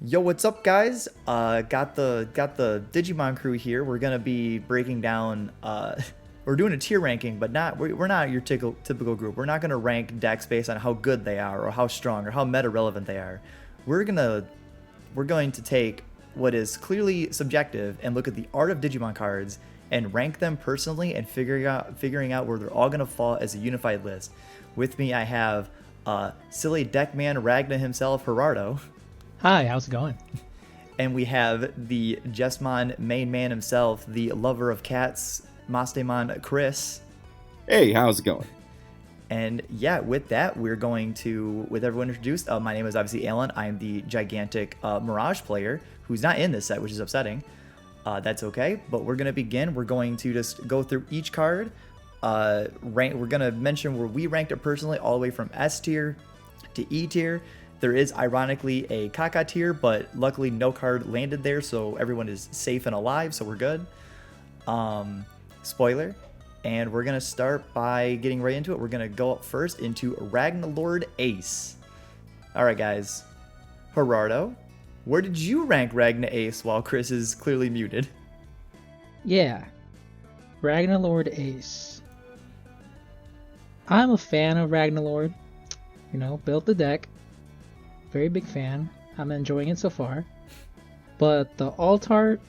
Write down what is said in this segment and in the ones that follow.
Yo, what's up, guys? Got the Digimon crew here. We're gonna be breaking down. We're doing a tier ranking, but we're not your typical group. We're not gonna rank decks based on how good they are or how strong or how meta relevant they are. We're going to take what is clearly subjective and look at the art of Digimon cards and rank them personally and figuring out where they're all gonna fall as a unified list. With me, I have silly deckman Ragna himself, Gerardo. Hi, how's it going? And we have the Jesmon main man himself, the lover of cats, Mastemon Chris. Hey, how's it going? And yeah, with that, we're going to, with everyone introduced, my name is obviously Alan. I'm the gigantic Mirage player who's not in this set, which is upsetting. That's okay, but we're going to begin. We're going to just go through each card. We're going to mention where we ranked it personally, all the way from S tier to E tier. There is, ironically, a Kaka tier, but luckily no card landed there, so everyone is safe and alive, so we're good. Spoiler. And we're going to start by getting right into it. We're going to go up first into Ragnalord Ace. Alright, guys. Gerardo, where did you rank Ragna Ace while Chris is clearly muted? Yeah, Ragnalord Ace. I'm a fan of Ragnalord. You know, built the deck. Very big fan. I'm enjoying it so far. But the alt art,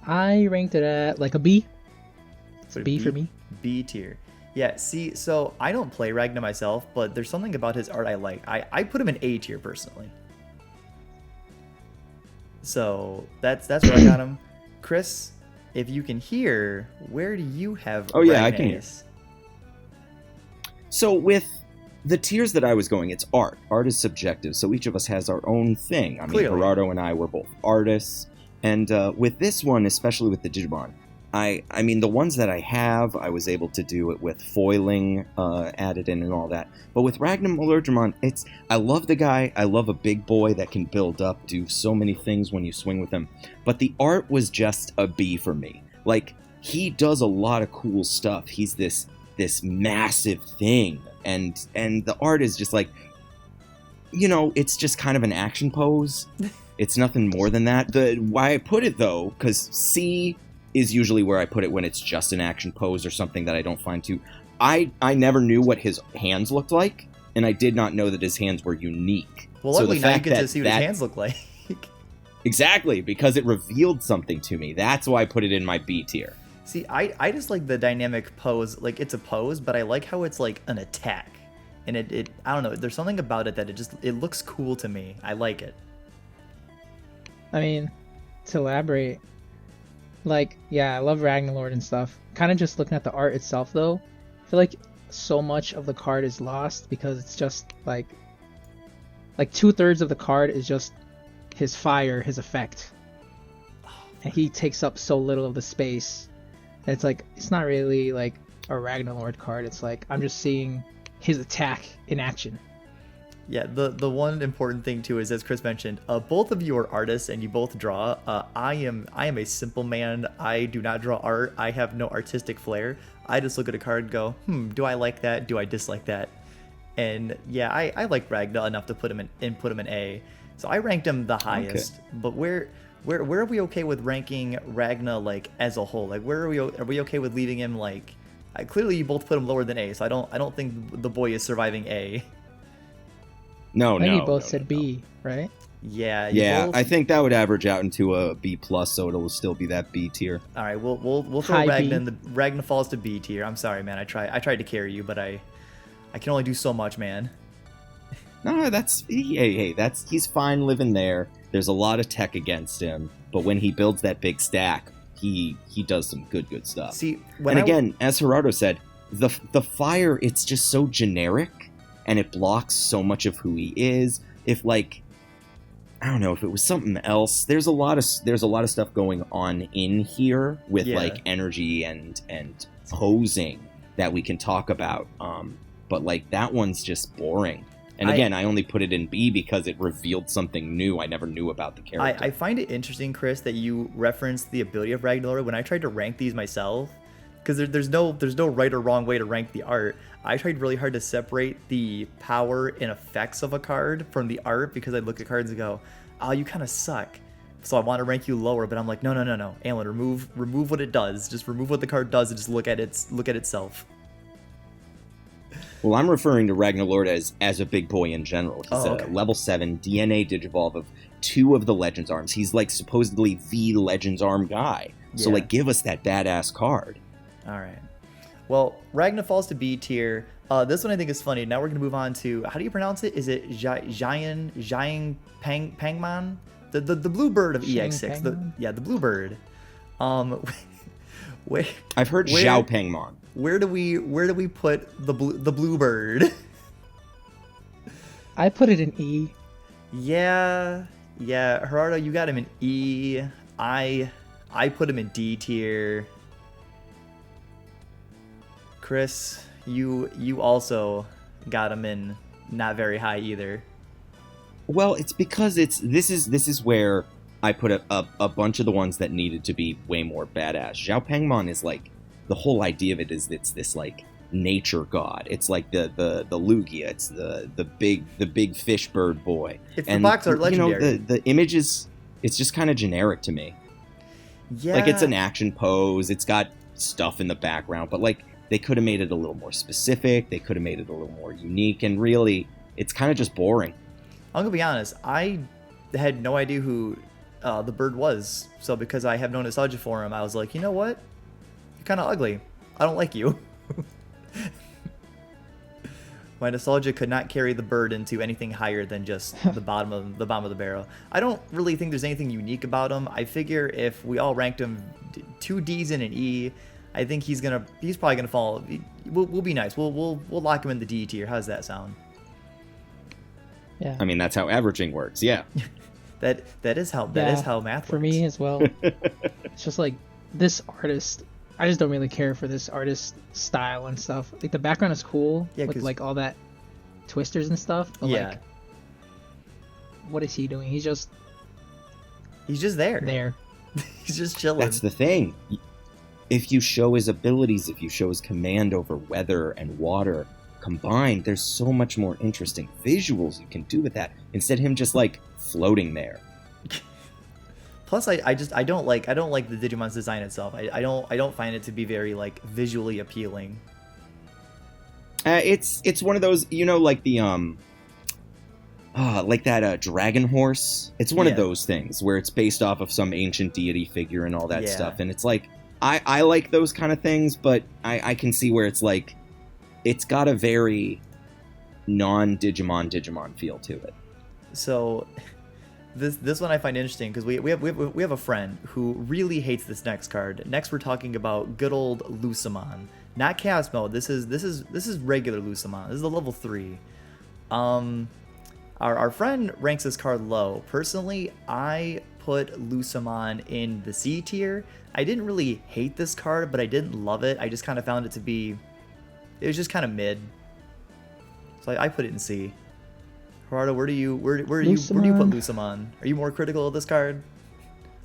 I ranked it at like a B. It's B for me. B tier. Yeah, see, so I don't play Ragna myself, but there's something about his art I like. I put him in A tier personally. So that's where I got him. Chris, if you can hear, where do you have Ragna Ragna I can Ace? hear. So with the tiers that I was going, it's art. Art is subjective, so each of us has our own thing. I mean, Clearly. Gerardo and I were both artists. And with this one, especially with the Digimon, I mean, the ones that I have, I was able to do it with foiling added in and all that. But with Ragnarok, I love the guy. I love a big boy that can build up, do so many things when you swing with him. But the art was just a B for me. Like, he does a lot of cool stuff. He's this massive thing. And the art is just like, you know, it's just kind of an action pose. It's nothing more than that. Why I put it, though, because C is usually where I put it when it's just an action pose or something that I don't find too. I never knew what his hands looked like, and I did not know that his hands were unique. Well, luckily now you get to see what his hands look like. Exactly, because it revealed something to me. That's why I put it in my B tier. See, I just like the dynamic pose. Like, it's a pose, but I like how it's like an attack. And it I don't know, there's something about it that it looks cool to me. I like it. I mean, to elaborate, like, yeah, I love Ragnalord and stuff. Kind of just looking at the art itself, though, I feel like so much of the card is lost because it's just like 2/3 of the card is just his fire, his effect. And he takes up so little of the space. It's like, it's not really like a Ragnalord card. It's like, I'm just seeing his attack in action. Yeah, the one important thing too is, as Chris mentioned, both of you are artists and you both draw. I am a simple man. I do not draw art. I have no artistic flair. I just look at a card and go, do I like that? Do I dislike that? And yeah, I like Ragna enough to put him in A. So I ranked him the highest. Okay. But where are we okay with ranking Ragna, like, as a whole? Like, are we okay with leaving him, like, clearly you both put him lower than A, so I don't think the boy is surviving A. No, I think you both said B, right? Yeah. Yeah, I think that would average out into a B plus, so it'll still be that B tier. All right, we'll throw Ragna in. Ragna falls to B tier. I'm sorry, man. I tried to carry you, but I can only do so much, man. No, he's fine living there. There's a lot of tech against him, but when he builds that big stack, he does some good stuff. See, again, as Gerardo said, the fire, it's just so generic, and it blocks so much of who he is. If, like, I don't know, if it was something else, there's a lot of stuff going on in here with like energy and posing that we can talk about. But like, that one's just boring. And again, I only put it in B because it revealed something new I never knew about the character. I find it interesting, Chris, that you referenced the ability of Ragnarok. When I tried to rank these myself, because there's no right or wrong way to rank the art. I tried really hard to separate the power and effects of a card from the art because I look at cards and go, oh, you kind of suck. So I want to rank you lower, but I'm like, no, Alan, remove what it does. Just remove what the card does and just look at itself. Well, I'm referring to Ragnarlord as a big boy in general. He's a level 7 DNA Digivolve of 2 of the Legends Arms. He's like supposedly the Legends Arm guy. So like, give us that badass card. All right. Well, Ragna falls to B tier. This one I think is funny. Now we're going to move on to, how do you pronounce it? Is it Jiang Pangman? The blue bird of EX6. The blue bird. I've heard Xiao Pangmon. Where do we put the blue bird? I put it in E. Yeah. Gerardo, you got him in E. I put him in D tier. Chris, you also got him in not very high either. Well, it's because this is where I put a bunch of the ones that needed to be way more badass. Xiao Pangmon is like, the whole idea of it is it's this like nature god. It's like the Lugia. It's the big fish bird boy. It's the box art legendary. The image it's just kind of generic to me. Yeah. Like, it's an action pose. It's got stuff in the background, but like, they could have made it a little more specific. They could have made it a little more unique, and really, it's kind of just boring. I'm gonna be honest. I had no idea who the bird was. So because I have no nostalgia for him, I was like, you know what? You're kind of ugly. I don't like you. My nostalgia could not carry the bird into anything higher than just the bottom of the barrel. I don't really think there's anything unique about him. I figure if we all ranked him 2 D's and an E, I think he's probably gonna fall. We'll be nice. We'll lock him in the D tier. How does that sound? Yeah. I mean, that's how averaging works. Yeah. that is how math works. For me as well. It's just like, this artist, I just don't really care for this artist style and stuff. Like, the background is cool with like all that twisters and stuff. But like, what is he doing? He's just there. He's just chilling. That's the thing. If you show his abilities, if you show his command over weather and water combined, there's so much more interesting visuals you can do with that. Instead of him just like floating there. Plus, I don't like the Digimon's design itself. I don't find it to be very like visually appealing. It's one of those, like the like that dragon horse. It's one of those things where it's based off of some ancient deity figure and all that stuff, and it's like, I like those kind of things, but I can see where it's like, it's got a very non-Digimon feel to it. So this one I find interesting because we have a friend who really hates this next card. Next, we're talking about good old Lusamon, not Chaos Mode. This is regular Lusamon. This is the level 3. Our friend ranks this card low. Personally, I put Lusamon in the C tier. I didn't really hate this card, but I didn't love it. I just kind of found it to be, it was just kind of mid. So I put it in C. Gerardo, where do you put Lusamon? Are you more critical of this card?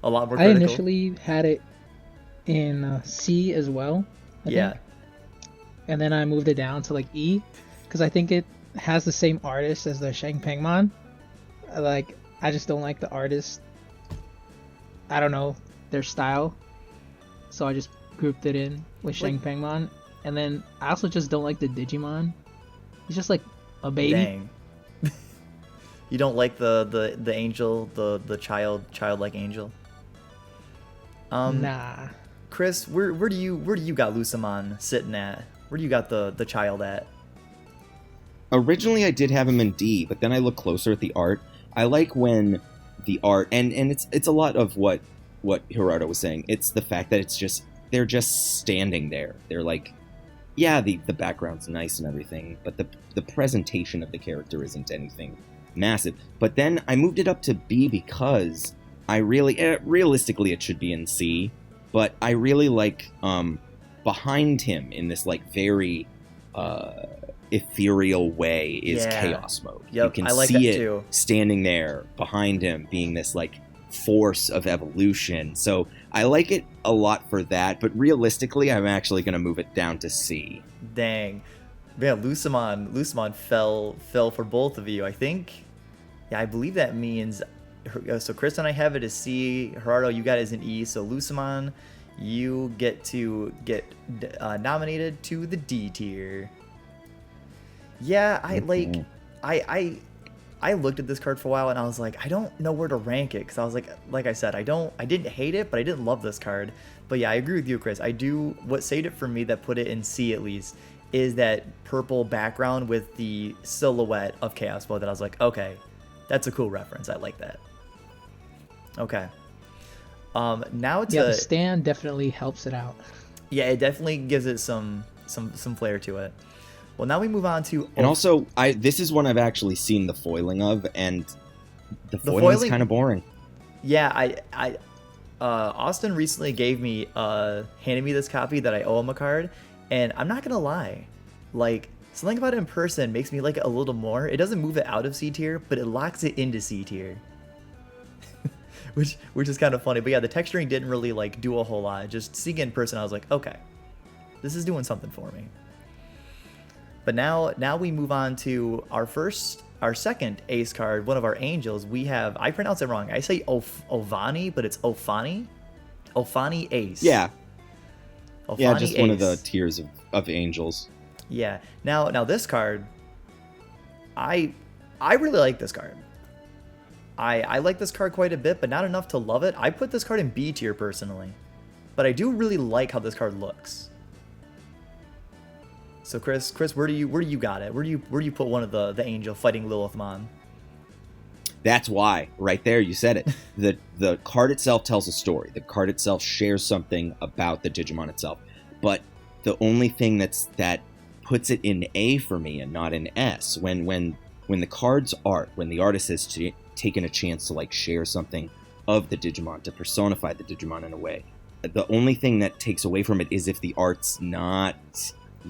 A lot more critical? I initially had it in C as well. I think. And then I moved it down to like E, because I think it has the same artist as the Shang Pangmon. Like, I just don't like the artist. I don't know their style, so I just grouped it in with Shang Pangmon. And then I also just don't like the Digimon. He's just like a baby. Dang. You don't like the angel, the childlike angel? Nah. Chris, where do you got Lusamon sitting at? Where do you got the child at? Originally, I did have him in D, but then I looked closer at the art. I like when the art, and it's a lot of what Gerardo was saying. It's the fact that they're just standing there. They're like, yeah, the background's nice and everything, but the presentation of the character isn't anything massive. But then I moved it up to B because I really, realistically, it should be in C, but I really like behind him in this like very ethereal way is Chaos Mode. Yep, you can I like see that it too. Standing there behind him, being this like force of evolution. So I like it a lot for that, but realistically, I'm actually going to move it down to C. Dang. Yeah, Lucemon fell for both of you. I think, yeah, I believe that means, so Chris and I have it as C. Gerardo, you got it as an E. So Lucemon, you get to get nominated to the D tier. Yeah, I looked at this card for a while and I was like, I don't know where to rank it, because I was like I said, I didn't hate it, but I didn't love this card. But yeah, I agree with you, Chris. What saved it for me, that put it in C at least, is that purple background with the silhouette of Chaos Mode that I was like, okay, that's a cool reference. I like that. Okay. Now it's the stand definitely helps it out. Yeah, it definitely gives it some flair to it. Well, now we move on to... And also, this is one I've actually seen the foiling of, and the foiling is kind of boring. Yeah, Austin recently handed me this copy that I owe him a card, and I'm not gonna lie, like, something about it in person makes me like it a little more. It doesn't move it out of C tier, but it locks it into C tier. which is kind of funny. But yeah, the texturing didn't really like do a whole lot. Just seeing it in person, I was like, okay, this is doing something for me. But now we move on to our second ace card, one of our angels. We have, I pronounce it wrong. I say Ovani, but it's Ofani. Ofani Ace. Yeah. Ofani yeah, just Ace. One of the tiers of angels. Yeah. Now this card, I really like this card. I like this card quite a bit, but not enough to love it. I put this card in B tier personally, but I do really like how this card looks. So Chris, where do you got it? Where do you put one of the angel fighting Lilithmon? That's why, right there, you said it. The card itself tells a story. The card itself shares something about the Digimon itself. But the only thing that puts it in A for me and not in S, when the card's art, when the artist has taken a chance to like share something of the Digimon, to personify the Digimon in a way, the only thing that takes away from it is if the art's not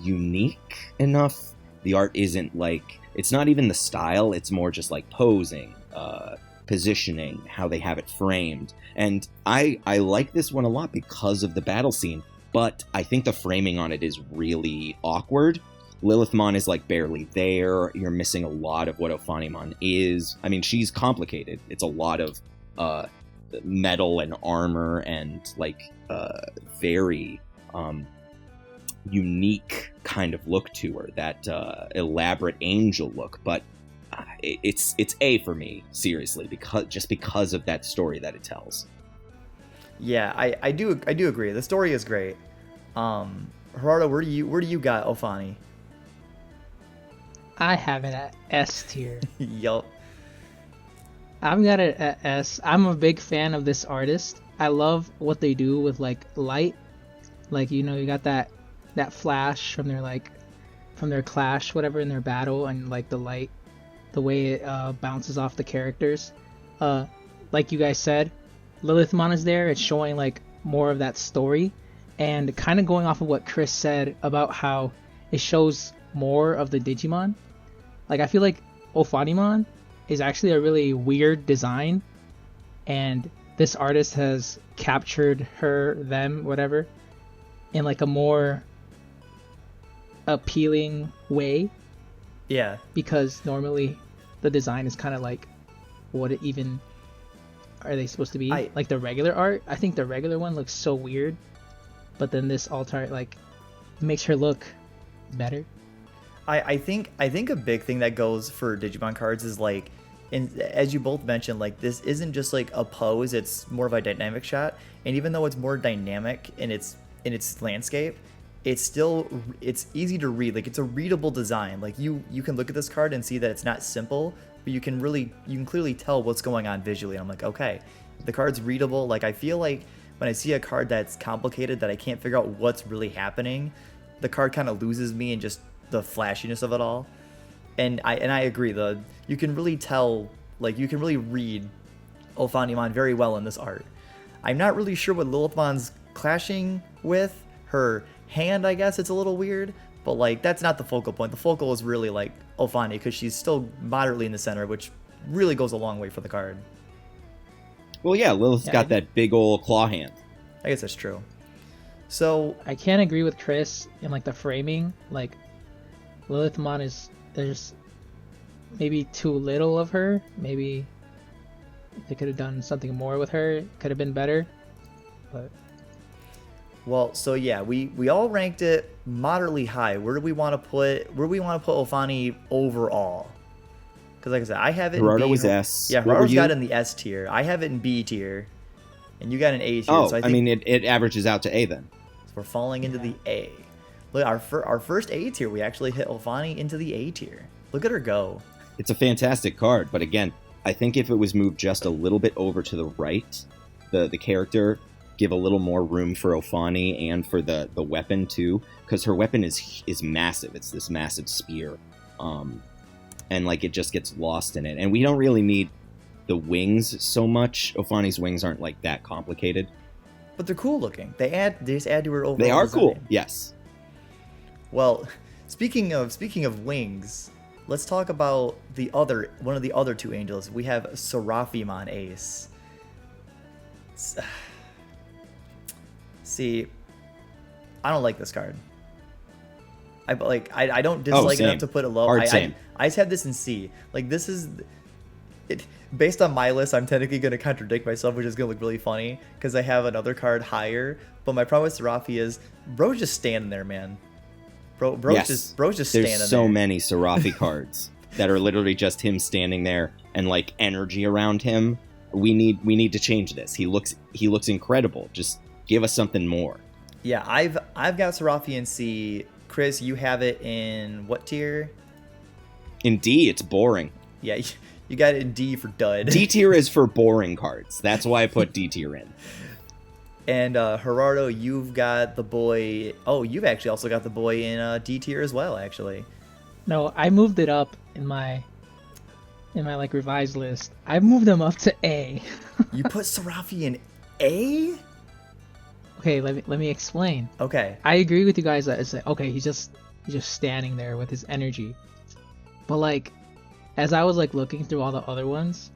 unique enough. The art isn't like, it's not even the style, it's more just like posing, positioning, how they have it framed. And I like this one a lot because of the battle scene, but I think the framing on it is really awkward. Lilithmon is like barely there. You're missing a lot of what Ophanimon is. I mean, she's complicated. It's a lot of metal and armor and like very unique kind of look to her, that elaborate angel look. But it's A for me, seriously, because of that story that it tells. Yeah, I do agree. The story is great. Gerardo, where do you got Ofani? I have it at S tier. Yup. I've got it at S. I'm a big fan of this artist. I love what they do with like light. Like, you know, you got that flash from their clash, whatever, in their battle, and like the light, the way it bounces off the characters. Like you guys said, Lilithmon is there. It's showing like more of that story, and kind of going off of what Chris said about how it shows more of the Digimon. Like, I feel like Ophanimon is actually a really weird design, and this artist has captured them, whatever, in like a more appealing way. Yeah. Because normally the design is kind of like, what it even are they supposed to be? Like the regular art, I think the regular one looks so weird, but then this alternate like makes her look better. I think a big thing that goes for Digimon cards is like, and as you both mentioned, like this isn't just like a pose, it's more of a dynamic shot. And even though it's more dynamic in its landscape, it's easy to read. Like, it's a readable design. Like you can look at this card and see that it's not simple, but you can clearly tell what's going on visually. And I'm like, okay, the card's readable. Like, I feel like when I see a card that's complicated, that I can't figure out what's really happening, the card kind of loses me in just the flashiness of it all. And I agree, you can really tell, like, you can really read Ophanimon very well in this art. I'm not really sure what Lilithmon's clashing with. Her hand, I guess it's a little weird, but like, that's not the focal point. The focal is really like Ophani, because she's still moderately in the center, which really goes a long way for the card. Well, yeah, Lilith's Yeah, got that big old claw hand. I guess that's true. So I can't agree with Chris in like the framing. Like Lilithmon is there's maybe too little of her. Maybe they could have done something more with her. It could have been better. But well, so yeah, we all ranked it moderately high. Where do we want to put Ofani overall? Because like I said, I have it Gerardo in B. was S. Yeah, What were Gerardo's you? got it in the S tier. I have it in B tier, and you got an A tier. Oh, so I I think mean, it averages out to A then. we're falling into the A. Look, our first A tier, we actually hit Ofani into the A tier. Look at her go. It's a fantastic card, but again, I think if it was moved just a little bit over to the right, the character give a little more room for Ofani and for the weapon too, because her weapon is massive. It's this massive spear, and like it just gets lost in it. And we don't really need the wings so much. Ofani's wings aren't like that complicated. But they're cool looking. They just add to her overall They are design. cool, yes. Well, speaking of wings, let's talk about one of the other two angels. We have Seraphimon Ace. See, I don't like this card. I don't dislike it same. enough to put it low. Hard same. I just have this in C. Like this is it based on my list. I'm technically going to contradict myself, which is going to look really funny because I have another card higher. But my problem with Seraphi is bro's just standing there, man. Bro's Yes. just standing there. There's so many Seraphi cards that are literally just him standing there and like energy around him. We need to change this. He looks incredible. Just give us something more. Yeah, I've got Seraphi in C. Chris, you have it in what tier? In D, it's boring. Yeah, you got it in D for dud. D tier is for boring cards. That's why I put D tier in. And Gerardo, you've got the boy. Oh, you've actually also got the boy in D tier as well, actually. no, I moved it up in my like revised list. I moved them up to A. You put Seraphi in A? Okay, let me explain. Okay. I agree with you guys that it's like, okay, he's just standing there with his energy. But like as I was like looking through all the other ones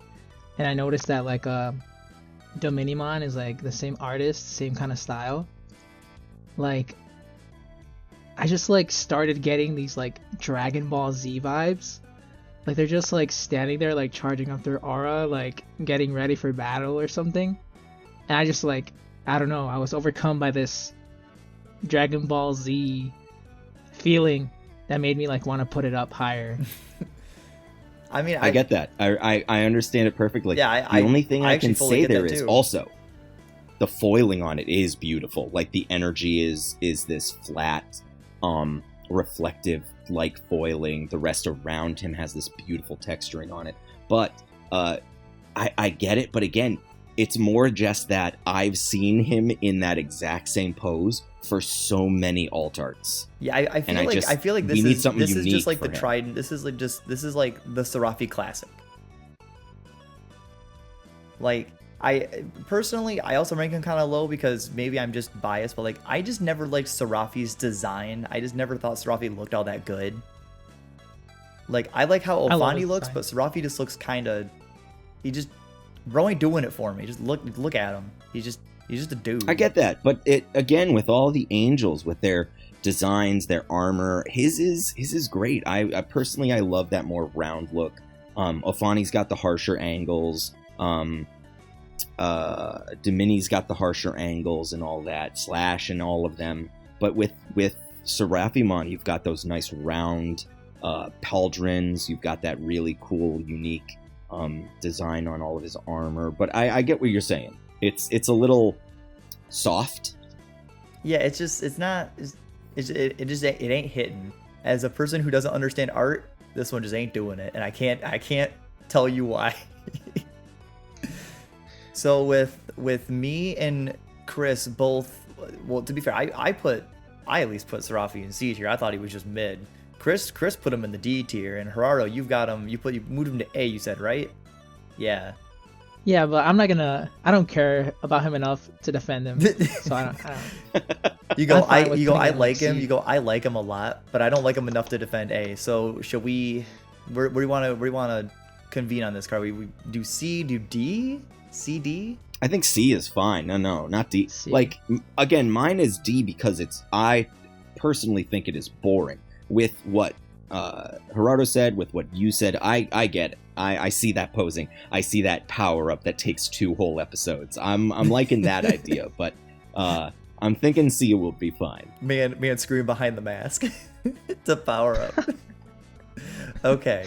and I noticed that like Dominimon is like the same artist, same kind of style. Like I just like started getting these like Dragon Ball Z vibes. Like they're just like standing there like charging up their aura, like getting ready for battle or something. And I just like I don't know, I was overcome by this Dragon Ball Z feeling that made me like want to put it up higher. I mean, I get that. I understand it perfectly. Yeah, the only thing I I actually can fully say get there that is too. also the foiling on it is beautiful. Like the energy is this flat, reflective like foiling. The rest around him has this beautiful texturing on it. But I get it. But again, it's more just that I've seen him in that exact same pose for so many alt arts. Yeah, I feel like we need something this is unique just like for the him. Trident. This is like the Seraphi classic. Like I personally, I also rank him kind of low because maybe I'm just biased, but like I just never liked Seraphi's design. I just never thought Seraphi looked all that good. Like I like how I love Ofani his looks, design. but Seraphi just looks kind of. Bro ain't doing it for me. Just look at him. He's just a dude. I get that, but it again with all the angels with their designs, their armor, his is great. I personally I love that more round look. Ofani's got the harsher angles. Domini's got the harsher angles and all that. Slash and all of them. But with Seraphimon, you've got those nice round pauldrons. You've got that really cool, unique design on all of his armor. But I get what you're saying. It's a little soft. Yeah, it ain't hitting. As a person who doesn't understand art, this one just ain't doing it, and I can't tell you why. So with me and Chris both, well, to be fair, I at least put Seraphi in C tier. I thought he was just mid. Chris put him in the D tier, and Gerardo, you've got him. You moved him to A. You said, right? Yeah. Yeah, but I don't care about him enough to defend him. So I don't. You go, I'm fine with putting I him in like him. C. You go, I like him a lot, but I don't like him enough to defend A. So should we? Where do we want to convene on this card? We do C, do D? CD? I think C is fine. No, not D. C. Like, again, mine is D because I personally think it is boring. With what Gerardo said, with what you said, I get it. I see that posing. I see that power up that takes 2 whole episodes. I'm liking that idea, but I'm thinking C will be fine. Man screaming behind the mask to power up. Okay.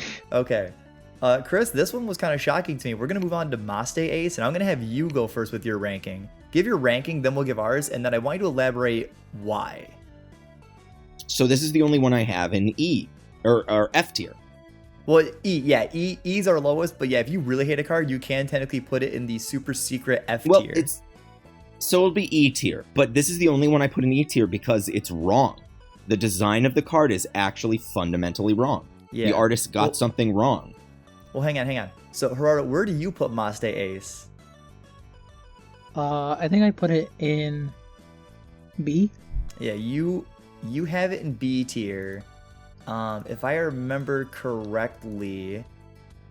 Chris, this one was kind of shocking to me. We're going to move on to Maste Ace, and I'm going to have you go first with your ranking. Give your ranking, then we'll give ours, and then I want you to elaborate why. So this is the only one I have in E, or F tier. Well, E's our lowest, but yeah, if you really hate a card, you can technically put it in the super secret F tier. So it'll be E tier, but this is the only one I put in E tier because it's wrong. The design of the card is actually fundamentally wrong. Yeah. The artist got something wrong. Well, hang on. So, Gerardo, where do you put Maste Ace? I think I put it in B. Yeah, you have it in B tier. If I remember correctly,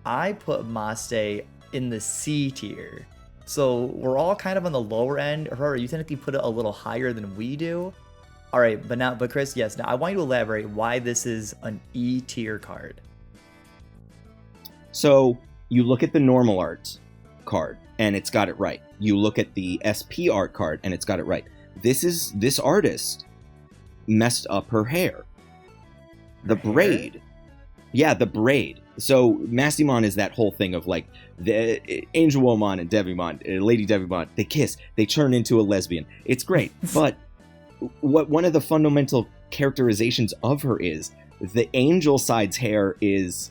I put Maste in the C tier. So we're all kind of on the lower end. Gerardo, you technically put it a little higher than we do. All right, but Chris, yes. Now I want you to elaborate why this is an E tier card. So you look at the normal art card and it's got it right. You look at the SP art card and it's got it right. This artist messed up her hair. The braid. Yeah, the braid. So Mastimon is that whole thing of like the Angelwomon and Devimon, Lady Devimon, they kiss, they turn into a lesbian. It's great. But what one of the fundamental characterizations of her is the angel side's hair is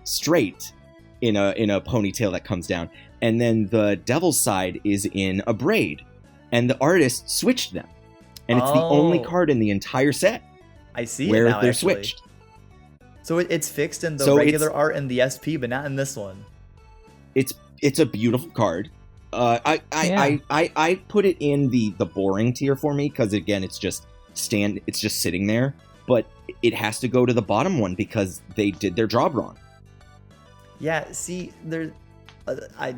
straight in a ponytail that comes down, and then the devil's side is in a braid, and the artist switched them, and it's the only card in the entire set I see where it now, they're actually. switched. So it's fixed in the regular art and the SP, but not in this one. It's a beautiful card. I put it in the boring tier for me because again it's just sitting there, but it has to go to the bottom one because they did their job wrong. Yeah, see, there's my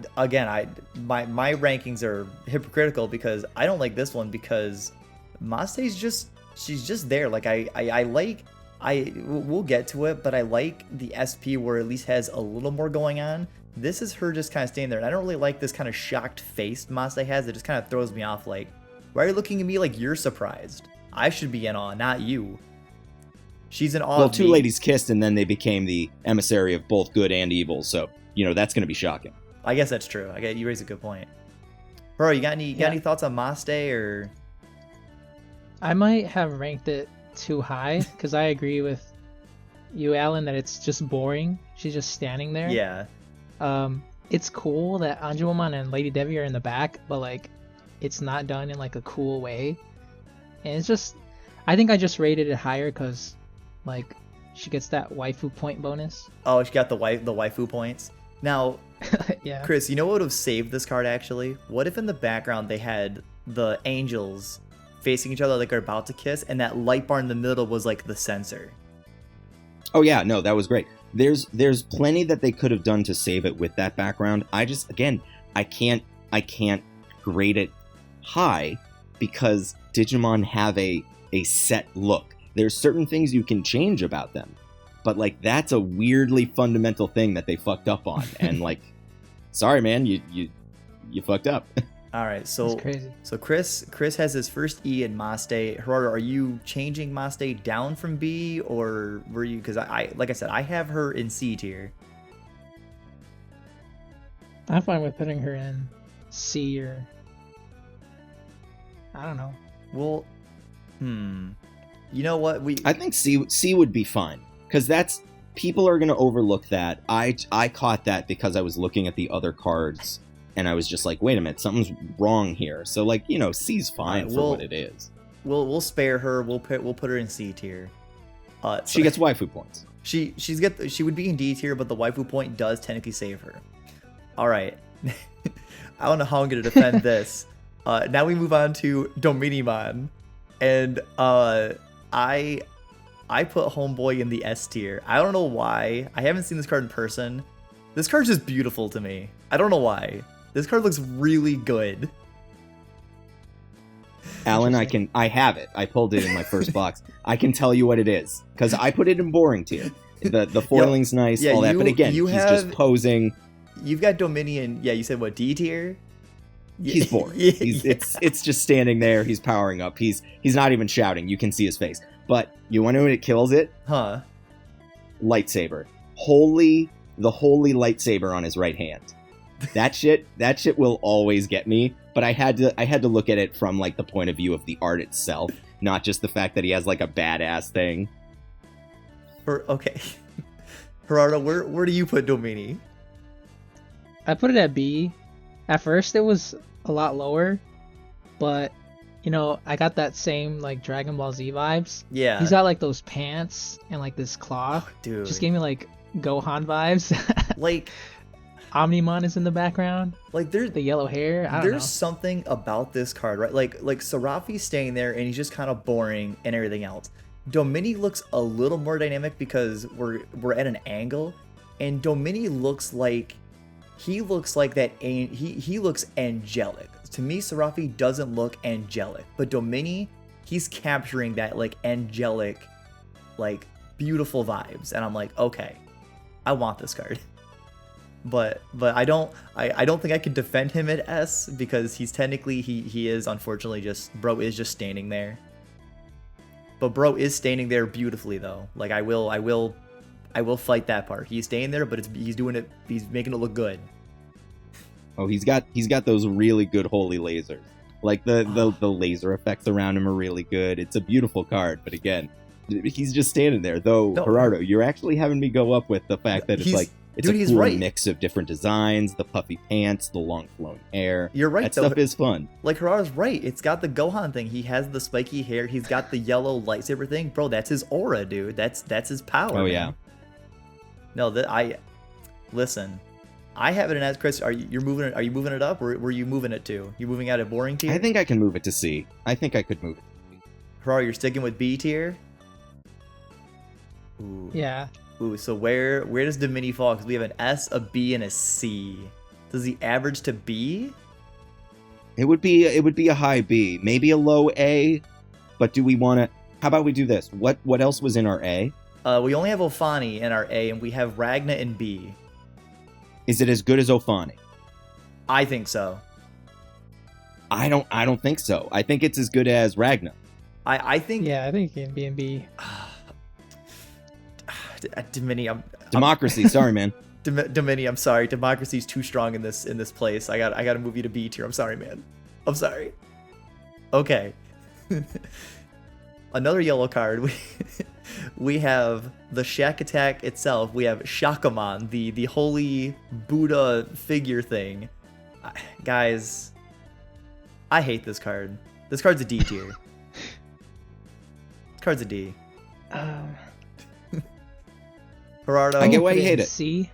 rankings are hypocritical because I don't like this one because Maste's she's just there. Like we'll get to it, but I like the SP where it at least has a little more going on. This is her just kind of staying there, and I don't really like this kind of shocked face Maste has. It just kind of throws me off. Like, why are you looking at me like you're surprised? I should be in awe, not you. She's in awe. Well, two ladies kissed, and then they became the emissary of both good and evil. So that's going to be shocking. I guess that's true. You raise a good point. Bro, you got any thoughts on Maste or? I might have ranked it too high because I agree with you, Alan, that it's just boring. She's just standing there. Yeah. It's cool that Anjumon and Lady Devi are in the back, but like, it's not done in like a cool way, and it's just, I think I just rated it higher because, like, she gets that waifu point bonus. Oh, she got the waifu points. Now, yeah. Chris, you know what would have saved this card actually? What if in the background they had the angels facing each other like they're about to kiss, and that light bar in the middle was like the censor? Oh yeah, no, that was great. There's plenty that they could have done to save it with that background. I can't grade it high because Digimon have a set look. There's certain things you can change about them, but like that's a weirdly fundamental thing that they fucked up on, and like, sorry man, you fucked up. All right, so that's crazy. So Chris has his first E in Maste. Gerardo, are you changing Maste down from B, or were you? Because I like I said, I have her in C tier. I'm fine with putting her in C or I don't know. Well, you know what? I think C would be fine because that's people are gonna overlook that. I caught that because I was looking at the other cards. And I was just like, wait a minute, something's wrong here. So like, C's fine for what it is. We'll spare her. We'll put her in C tier. She gets waifu points. She would be in D tier, but the waifu point does technically save her. All right. I don't know how I'm gonna defend this. Now we move on to Dominimon, and I put Homeboy in the S tier. I don't know why. I haven't seen this card in person. This card's just beautiful to me. I don't know why. This card looks really good. Alan, I have it. I pulled it in my first box. I can tell you what it is because I put it in boring tier. The foiling's nice, all that. But again, he's just posing. You've got Dominion. Yeah, you said what, D tier? He's boring. It's just standing there. He's powering up. He's not even shouting. You can see his face. But you want to know when it kills it? Huh? Lightsaber. The holy lightsaber on his right hand. That shit will always get me. But I had to look at it from like the point of view of the art itself, not just the fact that he has like a badass thing. Okay. Gerardo, where do you put Domini? I put it at B. At first it was a lot lower, but you know, I got that same like Dragon Ball Z vibes. Yeah. He's got like those pants and like this cloth. Oh, dude. Just gave me like Gohan vibes. Like Omnimon is in the background. Like there's the yellow hair. I don't know. Something about this card, right? Like Serafi's staying there and he's just kind of boring and everything else. Domini looks a little more dynamic because we're at an angle, and Domini looks like he looks angelic. To me, Serafi doesn't look angelic, but Domini, he's capturing that like angelic, like beautiful vibes, and I'm like, okay, I want this card. But I don't think I can defend him at S because he's technically he is unfortunately just bro is just standing there. But bro is standing there beautifully though. Like I will fight that part. He's staying there, but he's making it look good. Oh, he's got those really good holy lasers. Like the laser effects around him are really good. It's a beautiful card, but again, he's just standing there. Though, no. Gerardo, you're actually having me go up with the fact that it's a cool mix of different designs, the puffy pants, the long flowing hair. You're right. That stuff is fun. Like Gerardo's right. It's got the Gohan thing. He has the spiky hair. He's got the yellow lightsaber thing. Bro, that's his aura, dude. That's his power. Oh, man. yeah. No, listen. I have it in as Chris. Are you moving it up, or were you moving it to? You moving out of boring tier? I think I can move it to C. I think I could move it to C. Gerardo, you're sticking with B tier? Ooh. Yeah. Ooh, so where does Domini fall? Because we have an S, a B, and a C. Does he average to B? It would be a high B, maybe a low A. But do we want to? How about we do this? What else was in our A? We only have Ofani in our A, and we have Ragna in B. Is it as good as Ofani? I think so. I don't think so. I think it's as good as Ragna. I think. Yeah, I think it can be in B. Domini, Democracy. Sorry, man. Domini, I'm sorry. Democracy's too strong in this place. I got to move you to B tier. I'm sorry, man. I'm sorry. Okay. Another yellow card. We have the Shack Attack itself. We have Shakamon, the holy Buddha figure thing. Guys, I hate this card. This card's a D tier. This card's a D. Gerardo, I get why you hate it. C.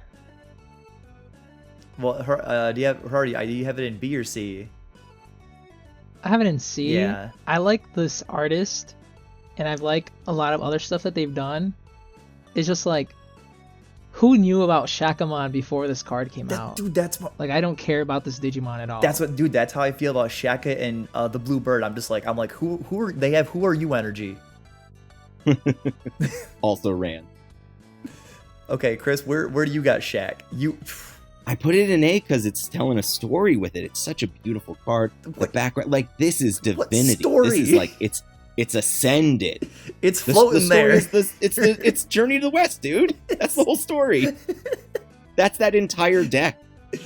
Well, do you have it in B or C? I have it in C. Yeah. I like this artist, and I like a lot of other stuff that they've done. It's just like, who knew about Shakamon before this card came out? Dude, that's what. Like, I don't care about this Digimon at all. That's how I feel about Shaka and the Blue Bird. I'm like, who are you energy? Also ran. Okay, Chris, where do you got Shaq? I put it in A because it's telling a story with it. It's such a beautiful card. The background, like this is divinity. What story? This is like it's ascended. It's floating there. It's Journey to the West, dude. That's the whole story. That's that entire deck.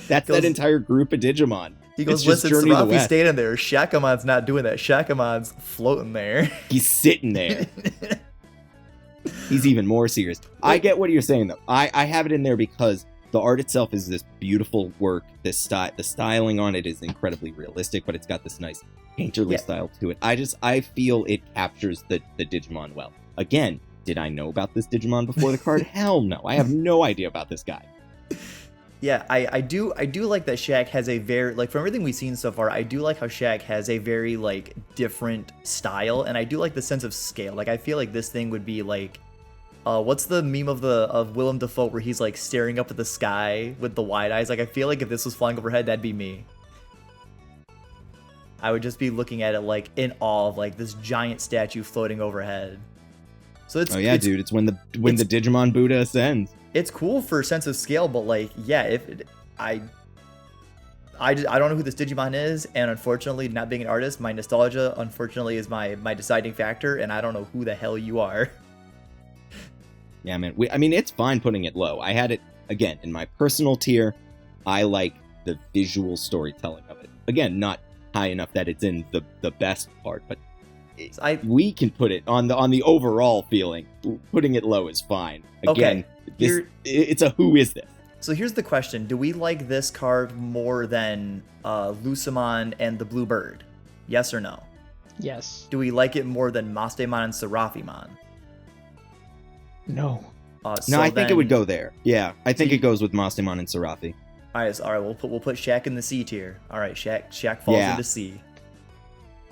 That's that entire group of Digimon. He goes, listen, Serafi's standing there. Shakamon's not doing that. Shakamon's floating there. He's sitting there. He's even more serious. I get what you're saying, though. I have it in there because the art itself is this beautiful work. The styling on it is incredibly realistic, but it's got this nice painterly style to it. I feel it captures the Digimon well. Again, did I know about this Digimon before the card? Hell no. I have no idea about this guy. Yeah, I do like that Shaq has a very, like, from everything we've seen so far, I do like how Shaq has a very, like, different style, and I do like the sense of scale. Like, I feel like this thing would be, like, what's the meme of Willem Dafoe where he's like staring up at the sky with the wide eyes? Like I feel like if this was flying overhead, that'd be me. I would just be looking at it like in awe of like this giant statue floating overhead. So it's dude, it's when the Digimon Buddha ascends. It's cool for sense of scale, but like I don't know who this Digimon is, and unfortunately, not being an artist, my nostalgia unfortunately is my deciding factor, and I don't know who the hell you are. Yeah, man. I mean, it's fine putting it low. I had it again in my personal tier. I like the visual storytelling of it. Again, not high enough that it's in the best part, but we can put it on the overall feeling. Putting it low is fine. Again, it's a who is this? So here's the question: do we like this card more than Lucemon and the Blue Bird? Yes or no? Yes. Do we like it more than Mastemon and Serafimon? No. No, I think it would go there. Yeah, I think it goes with Mastemon and Serafi. All right. We'll put Shaq in the C tier. All right, Shaq falls into C.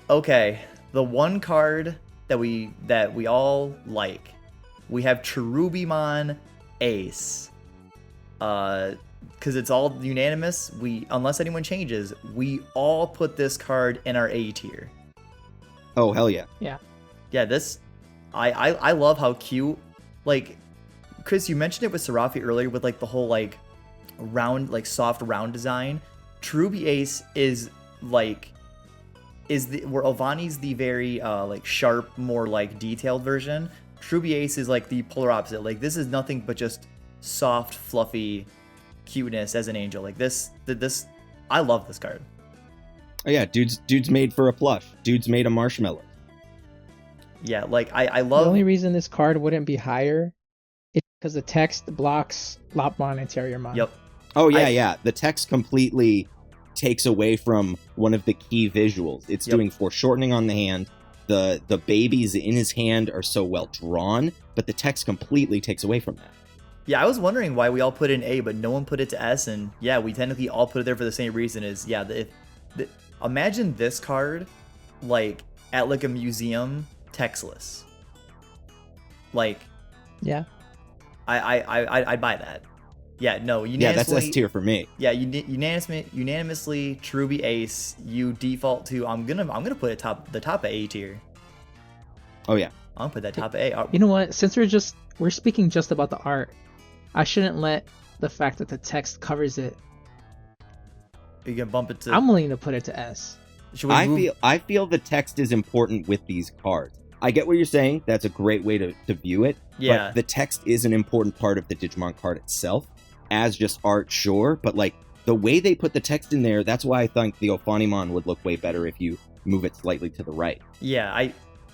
Okay, the one card that we all like, we have Cherubimon Ace. Because it's all unanimous. Unless anyone changes, we all put this card in our A tier. Oh hell yeah. Yeah. This, I love how cute. Like, Chris, you mentioned it with Serafi earlier with like the whole like round, like soft round design. Cherubi Ace is like where Ovani's the very like sharp, more like detailed version. Cherubi Ace is like the polar opposite. Like this is nothing but just soft, fluffy cuteness as an angel. Like this, I love this card. Oh yeah, dude's made for a plush. Dude's made a marshmallow. Yeah, like I love. The only reason this card wouldn't be higher is because the text blocks Lopmon and Terriermon. Yep. Oh yeah. The text completely takes away from one of the key visuals. It's doing foreshortening on the hand. The babies in his hand are so well drawn, but the text completely takes away from that. Yeah, I was wondering why we all put it in A, but no one put it to S, and yeah, we technically all put it there for the same reason. Imagine this card, like at like a museum, textless. Like, yeah, I'd buy that. Yeah, no, unanimously. Yeah, that's S tier for me. Yeah, unanimously, Cherubi Ace. You default to. I'm gonna put it the top of A tier. Oh yeah, I'm gonna put that top of A. You know what? Since we're speaking just about the art, I shouldn't let the fact that the text covers it. You can bump it to. I'm willing to put it to S. I feel the text is important with these cards. I get what you're saying. That's a great way to view it. Yeah. But the text is an important part of the Digimon card itself. As just art, sure. But like the way they put the text in there, that's why I think the Ophanimon would look way better if you move it slightly to the right. Yeah,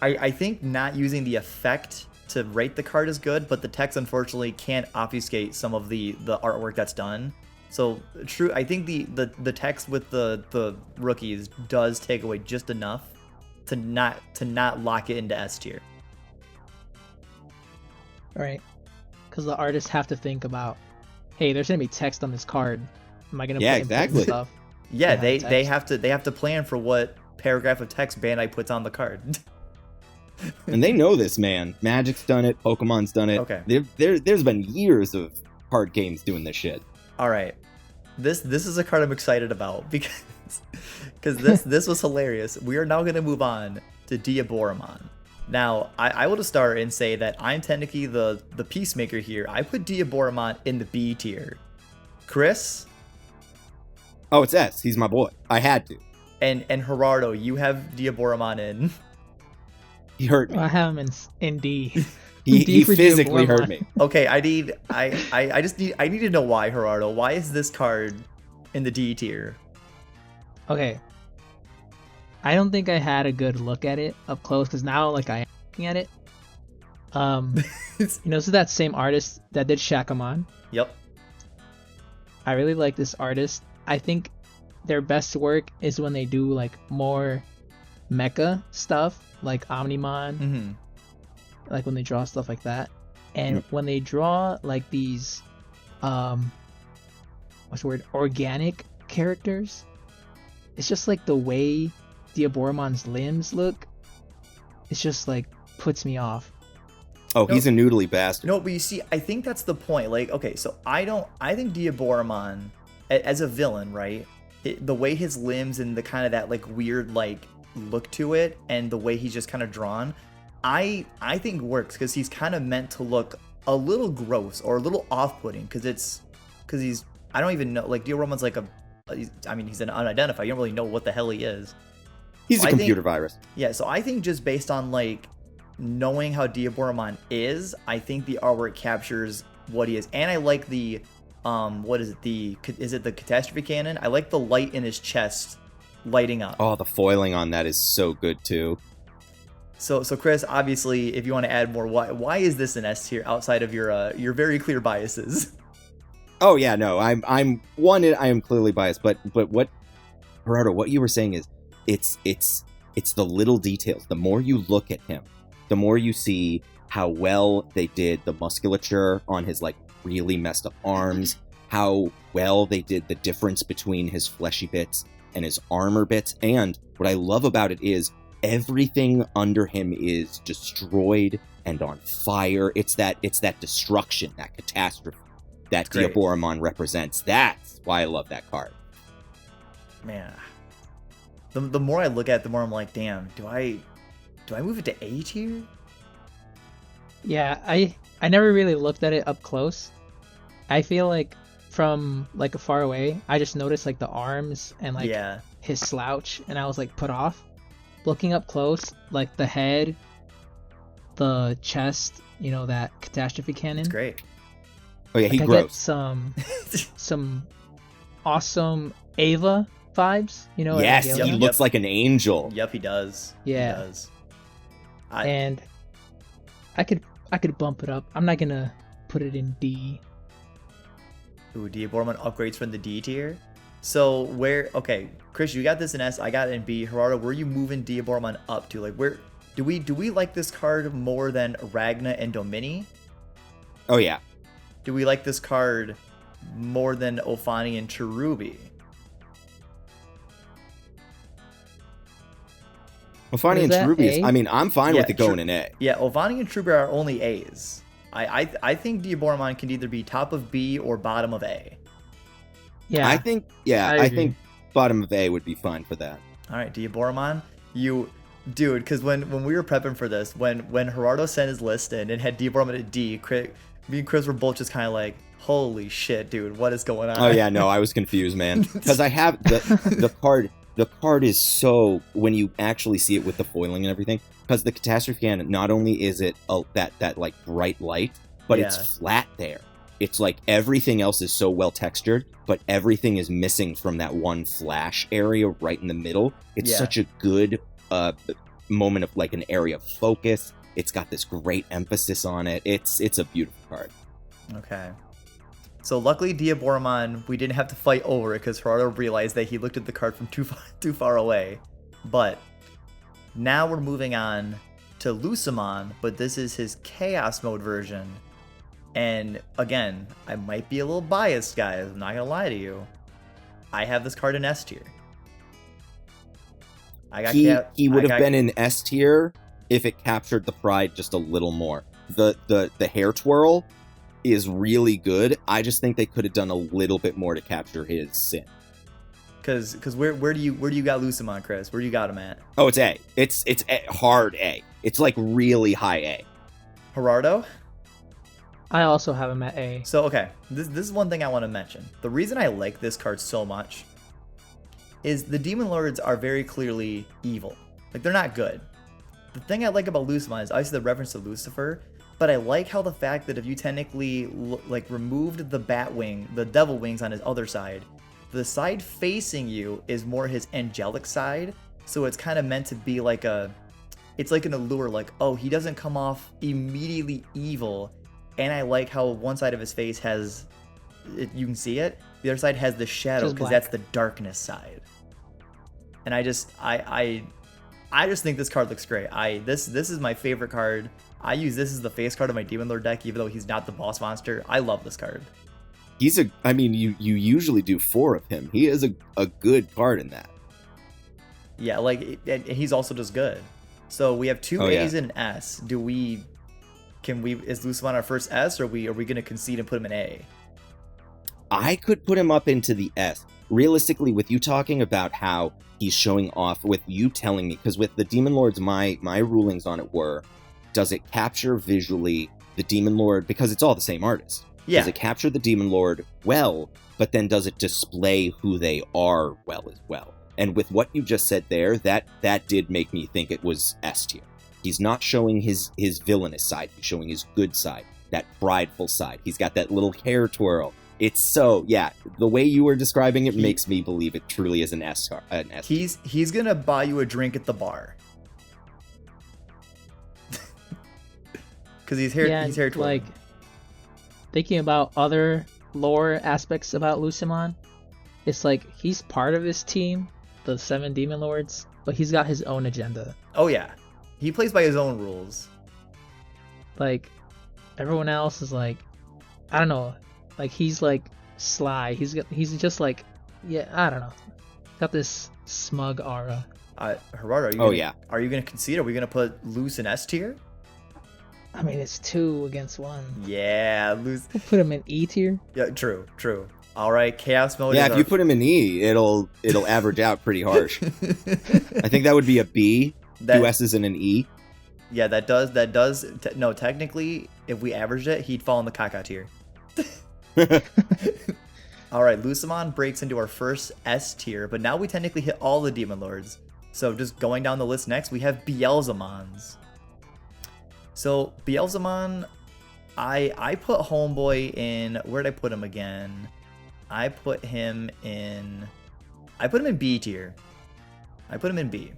I think not using the effect to rate the card is good, but the text unfortunately can't obfuscate some of the artwork that's done. So true, I think the text with the rookies does take away just enough to not lock it into S tier. Right, because the artists have to think about, hey, there's gonna be text on this card. Am I gonna put exactly stuff? Yeah, they have to plan for what paragraph of text Bandai puts on the card. And they know this, man. Magic's done it. Pokemon's done it. Okay. There's been years of card games doing this shit. All right, this is a card I'm excited about because this was hilarious. We are now gonna move on to Diaboromon. Now, I will just start and say that I'm technically the peacemaker here. I put Diaboromon in the B tier. Chris? Oh, it's S. He's my boy. I had to. And Gerardo, you have Diaboromon in. He hurt me. I have him in D. He physically hurt me. Okay, I need to know why, Gerardo. Why is this card in the D tier? Okay. I don't think I had a good look at it up close because now like I am looking at it. This is that same artist that did Shakamon. Yep. I really like this artist. I think their best work is when they do like more mecha stuff, like Omnimon. Mm-hmm. Like when they draw stuff like that, and when they draw like these, organic characters. It's just like the way Diaboromon's limbs look. It's just like puts me off. Oh, he's a noodly bastard. No, but you see, I think that's the point. Like, okay, so I think Diaboromon, as a villain, right? The way his limbs and the kind of that like weird like look to it, and the way he's just kind of drawn, I think works because he's kind of meant to look a little gross or a little off-putting because he's, I don't even know, like Diaboromon's like he's an unidentified. You don't really know what the hell he is. He's a computer virus. Yeah, so I think just based on like knowing how Diaboromon is, I think the artwork captures what he is, and I like the what is it, the catastrophe cannon? I like the light in his chest lighting up. Oh, the foiling on that is so good too. So Chris, obviously, if you want to add more, why is this an S tier outside of your very clear biases? Oh yeah, no, I am clearly biased, but what, Gerardo, what you were saying is it's the little details. The more you look at him, the more you see how well they did the musculature on his like really messed up arms, how well they did the difference between his fleshy bits and his armor bits, and what I love about it is everything under him is destroyed and on fire. It's that destruction, that catastrophe that Diaboromon represents. That's why I love that card. Man, the more I look at it, the more I'm like, damn, do I move it to A tier? Yeah, I never really looked at it up close. I feel like from like far away, I just noticed like the arms and like his slouch, and I was like put off. Looking up close, like the head, the chest, you know, that catastrophe cannon. It's great. Oh yeah, like, he I grows. Get some awesome Ava vibes, you know? Yes, like he looks like an angel. Yep, he does. Yeah. He does. And I could bump it up. I'm not gonna put it in D. Ooh, Diaboromon upgrades from the D tier. So okay, Chris, you got this in S, I got it in B. Gerardo, where are you moving Diaboromon up to? Like, where do we like this card more than Ragna and Domini? Oh yeah. Do we like this card more than Ophani and Cherubi? Ophani and Cherubi, I mean, I'm fine with it going in A. Yeah, Ophani and Cherubi are only A's. I think Diaboromon can either be top of B or bottom of A. Yeah, I think bottom of A would be fine for that. All right, Diaboromon, dude, because when we were prepping for this, when Gerardo sent his list in and had Diaboromon at D, me and Chris were both just kind of like, holy shit, dude, what is going on? Oh yeah, no, I was confused, man, because I have the card. The card is so, when you actually see it with the foiling and everything, because the catastrophe cannon, not only is it that like bright light, but it's flat there. It's like everything else is so well textured, but everything is missing from that one flash area right in the middle. It's such a good moment of like an area of focus. It's got this great emphasis on it. It's a beautiful card. Okay. So luckily Diaboromon, we didn't have to fight over it because Gerardo realized that he looked at the card from too far away. But now we're moving on to Lucemon, but this is his Chaos Mode version. And again, I might be a little biased, guys. I'm not gonna lie to you. I have this card in S tier. He would have been in S tier if it captured the pride just a little more. The hair twirl is really good. I just think they could have done a little bit more to capture his sin. Cause where do you got Lucemon, Chris? Where do you got him at? Oh, it's A. It's A, hard A. It's like really high A. Gerardo? I also have him at A. So okay, this is one thing I want to mention. The reason I like this card so much is the Demon Lords are very clearly evil. Like, they're not good. The thing I like about Lucemon is obviously the reference to Lucifer, but I like how the fact that if you technically like removed the bat wing, the devil wings on his other side, the side facing you is more his angelic side. So it's kind of meant to be like it's like an allure, like, oh, he doesn't come off immediately evil. And I like how one side of his face has, you can see it. The other side has the shadow because that's the darkness side. And I just think this card looks great. This is my favorite card. I use this as the face card of my Demon Lord deck, even though he's not the boss monster. I love this card. You usually do 4 of him. He is a good card in that. Yeah, like, and he's also just good. So we have 2 A's and an S. Do we Is Lucemon our first S, or are we gonna concede and put him in A? I could put him up into the S. Realistically, with you talking about how he's showing off, with you telling me, because with the Demon Lords, my rulings on it were, does it capture visually the Demon Lord, because it's all the same artist. Yeah. Does it capture the Demon Lord well, but then does it display who they are well as well? And with what you just said there, that did make me think it was S tier. He's not showing his villainous side, he's showing his good side, that prideful side. He's got that little hair twirl. It's so, yeah, the way you were describing it makes me believe it truly is an S star. He's gonna buy you a drink at the bar. Because he's hair twirling. Like, thinking about other lore aspects about Lucemon, it's like he's part of this team, the 7 Demon Lords, but he's got his own agenda. Oh yeah, he plays by his own rules. Like, everyone else is like, I don't know, like he's like sly. He's just like, yeah, I don't know. Got this smug aura. Gerardo, are you gonna concede? Are we gonna put Luce in S tier? I mean, it's 2 against 1. Yeah, Luce. We'll put him in E tier. Yeah, true. All right, Chaos Mode. Yeah, if you put him in E, it'll average out pretty harsh. I think that would be a B. 2 S's and an E. Yeah, that does. No, technically, if we averaged it, he'd fall in the caca tier. All right, Lucemon breaks into our first S tier, but now we technically hit all the Demon Lords. So just going down the list next, we have Beelzemons. So Beelzemon, I put Homeboy in. Where did I put him again? I put him in B tier. I put him in B.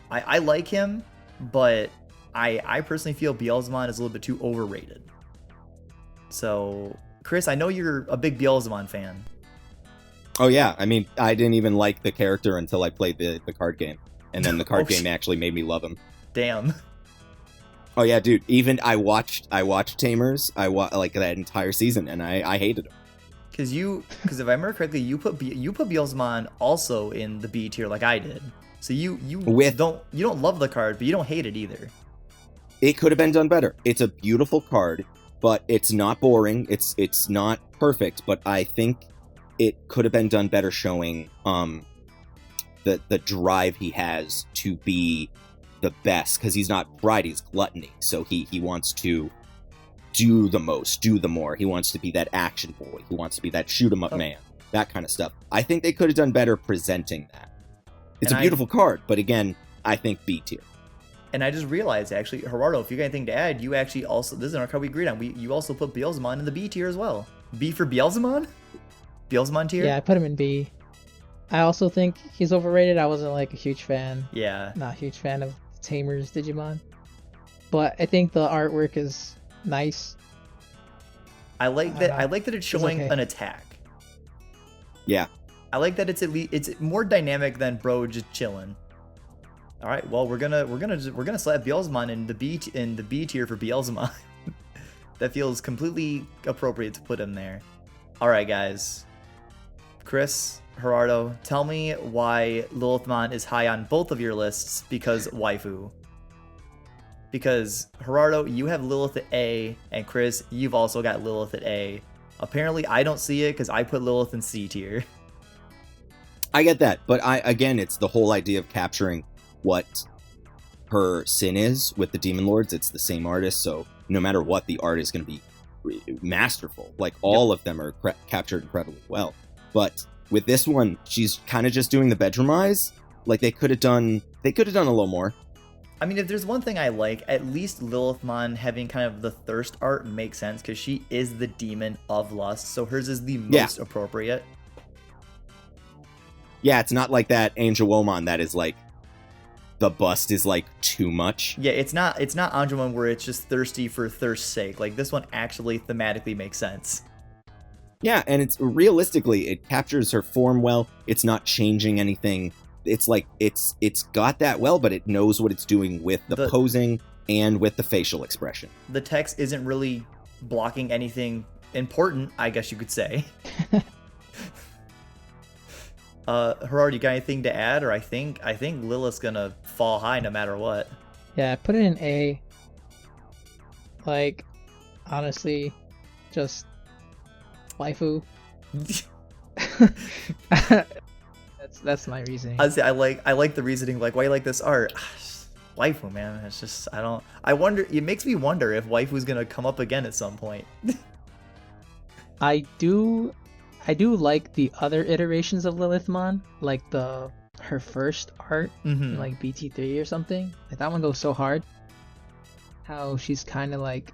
I like him, but I personally feel Beelzemon is a little bit too overrated. So, Chris, I know you're a big Beelzemon fan. Oh yeah, I mean, I didn't even like the character until I played the card game, and then the card game actually made me love him. Damn. Oh yeah, dude. Even I watched Tamers. Like that entire season, and I hated him. Because if I remember correctly, you put Beelzemon also in the B tier, like I did. So you don't love the card, but you don't hate it either. It could have been done better. It's a beautiful card, but it's not boring. It's not perfect, but I think it could have been done better, showing the drive he has to be the best, because he's not pride, he's gluttony. So he wants to do the most, do the more. He wants to be that action boy. He wants to be that shoot 'em up man. That kind of stuff. I think they could have done better presenting that. It's a beautiful card, but again, I think B tier. And I just realized, actually, Gerardo, if you got anything to add, you actually also, this is our card we agreed on, you also put Beelzemon in the B tier as well. B for Beelzemon? Beelzemon tier? Yeah, I put him in B. I also think he's overrated. I wasn't like a huge fan. Yeah. Not a huge fan of Tamers Digimon. But I think the artwork is nice. I like that it's showing an attack. Yeah. I like that it's more dynamic than bro just chilling. All right, well we're gonna slap Beelzemon in the B tier for Beelzemon. That feels completely appropriate to put him there. All right, guys. Chris, Gerardo, tell me why Lilithmon is high on both of your lists because waifu. Because Gerardo, you have Lilith at A, and Chris, you've also got Lilith at A. Apparently, I don't see it because I put Lilith in C tier. I get that, but again, it's the whole idea of capturing what her sin is with the Demon Lords. It's the same artist, so no matter what, the art is going to be masterful. Like, all of them are captured incredibly well. But with this one, she's kind of just doing the bedroom eyes. Like, they could have done a little more. I mean, if there's one thing I like, at least Lilithmon having kind of the thirst art makes sense, because she is the demon of lust, so hers is the most appropriate. Yeah, it's not like that Angel Womon that is like, the bust is like too much. Yeah, it's not Anjumon where it's just thirsty for thirst's sake. Like, this one actually thematically makes sense. Yeah, and it's realistically, it captures her form well. It's not changing anything. It's like it's got that well, but it knows what it's doing with the posing and with the facial expression. The text isn't really blocking anything important, I guess you could say. Gerard, you got anything to add? Or I think Lilith's gonna fall high no matter what. Yeah, put it in A. Like, Honestly, just waifu. That's my reasoning. I say I like the reasoning. Like, why you like this art? Waifu, man. It's just I wonder. It makes me wonder if waifu's gonna come up again at some point. I do like the other iterations of Lilithmon, like her first art, in like BT3 or something. Like that one goes so hard. How she's kind of like,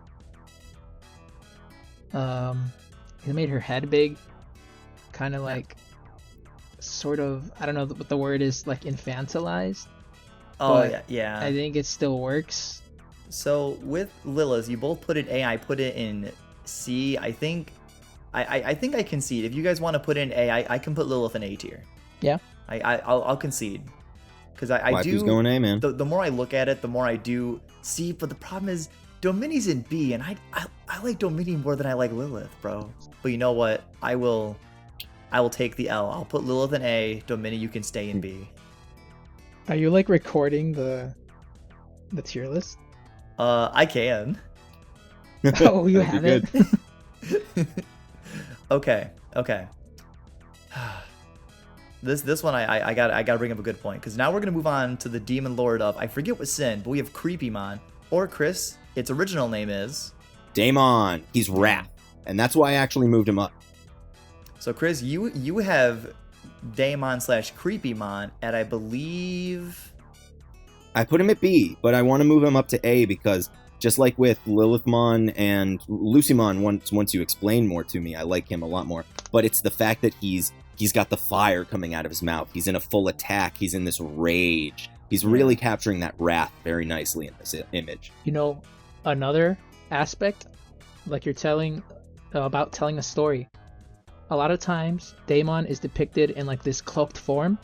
it made her head big, kind of like, sort of, I don't know what the word is, like infantilized. Oh yeah. I think it still works. So with Lilith, you both put it A. I put it in C. I think I think I concede. If you guys want to put in A, I can put Lilith in A tier. Yeah. I'll concede. Because I do. Waifu's going A, man. The more I look at it, the more I do see. But the problem is, Domini's in B, and I like Domini more than I like Lilith, bro. But you know what? I will take the L. I'll put Lilith in A. Domini, you can stay in B. Are you like recording the tier list? I can. Oh, you have it. Okay. This one I gotta bring up a good point, because now we're gonna move on to the Demon Lord of, I forget what sin, but we have Creepymon, or Chris, its original name is Daemon. He's Wrath, and that's why I actually moved him up. So Chris, you have Daemon / Creepymon at, I believe, I put him at B, but I want to move him up to A because just like with Lilithmon and Lucymon, once you explain more to me, I like him a lot more. But it's the fact that he's got the fire coming out of his mouth. He's in a full attack. He's in this rage. He's really capturing that wrath very nicely in this image. You know, another aspect, like you're telling about telling a story. A lot of times, Daemon is depicted in like this cloaked form,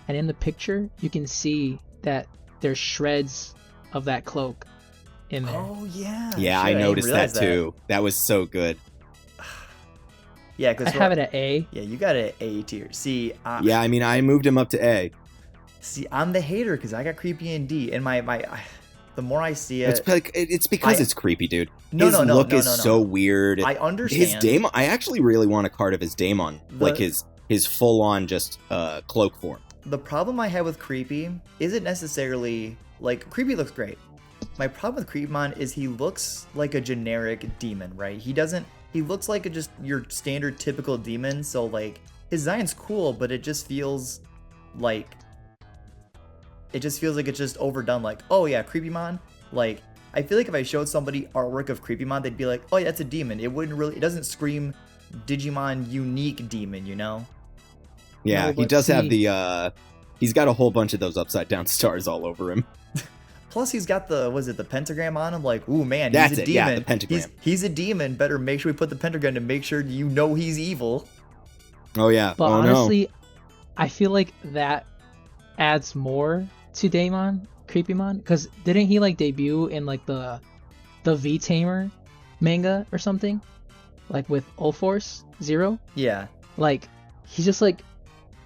and in the picture, you can see that there's shreds of that cloak in there. Oh yeah. Yeah, I noticed that too. That was so good. Yeah, because I have it at A. Yeah, you got it at A tier. See, yeah, I mean, I moved him up to A. See, I'm the hater because I got creepy in D, and the more I see it, it's because it's creepy, dude. His look is so weird. I understand. His Daemon. I actually really want a card of his Daemon, like his full on just cloak form. The problem I have with creepy isn't necessarily like creepy looks great. My problem with Creepymon is he looks like a generic demon, right? He looks like just your standard typical demon. So like his design's cool, but it just feels like it's just overdone. Like, oh yeah, Creepymon. Like, I feel like if I showed somebody artwork of Creepymon, they'd be like, oh yeah, that's a demon. It doesn't scream Digimon unique demon, you know? Yeah, no, he does have he's got a whole bunch of those upside down stars all over him. Plus, he's got the pentagram on him. Like, ooh man, That's he's a it, demon. yeah, the pentagram. He's a demon. Better make sure we put the pentagram to make sure you know he's evil. Oh yeah. But oh, honestly, no. I feel like that adds more to Daemon, Creepymon, because didn't he like debut in like the V-Tamer manga or something, like with Ulforce Zero? Yeah. Like he's just like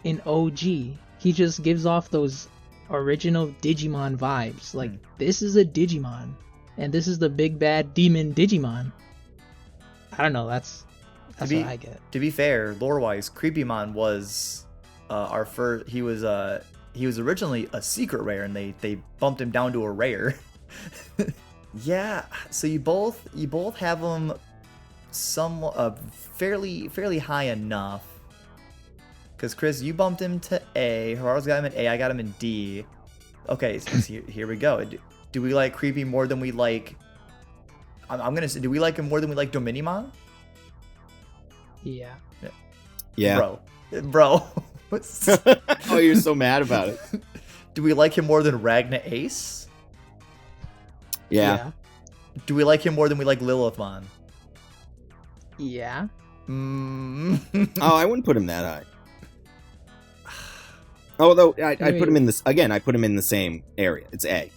an OG. He just gives off those original Digimon vibes. Like this is a Digimon, and this is the big bad demon Digimon. I don't know. That's what I get. To be fair, lore-wise, Creepymon was our first. He was originally a secret rare, and they bumped him down to a rare. Yeah. So you both have him fairly high enough. Because Chris, you bumped him to A. Gerardo's got him in A. I got him in D. Okay, so here we go. Do we like Creepy more than we like? I'm gonna say, do we like him more than we like Dominimon? Yeah. Yeah. Bro. Oh, you're so mad about it. Do we like him more than Ragna Ace? Yeah. Do we like him more than we like Lilithmon? Yeah. Oh, I wouldn't put him that high. Although I put him in this again. I put him in the same area. It's A.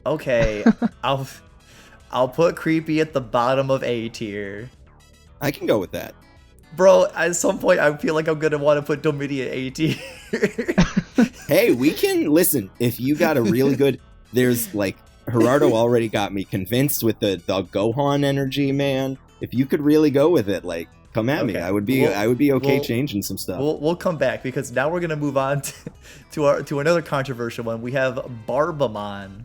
Okay, I'll put Creepy at the bottom of A tier. I can go with that. Bro, at some point I feel like I'm gonna want to put Domini at A tier. Hey, we can listen. If you got a really good, there's like Gerardo already got me convinced with the Gohan energy, man. If you could really go with it, like, come at me. I would be okay changing some stuff. We'll come back because now we're gonna move on to another controversial one. We have Barbamon.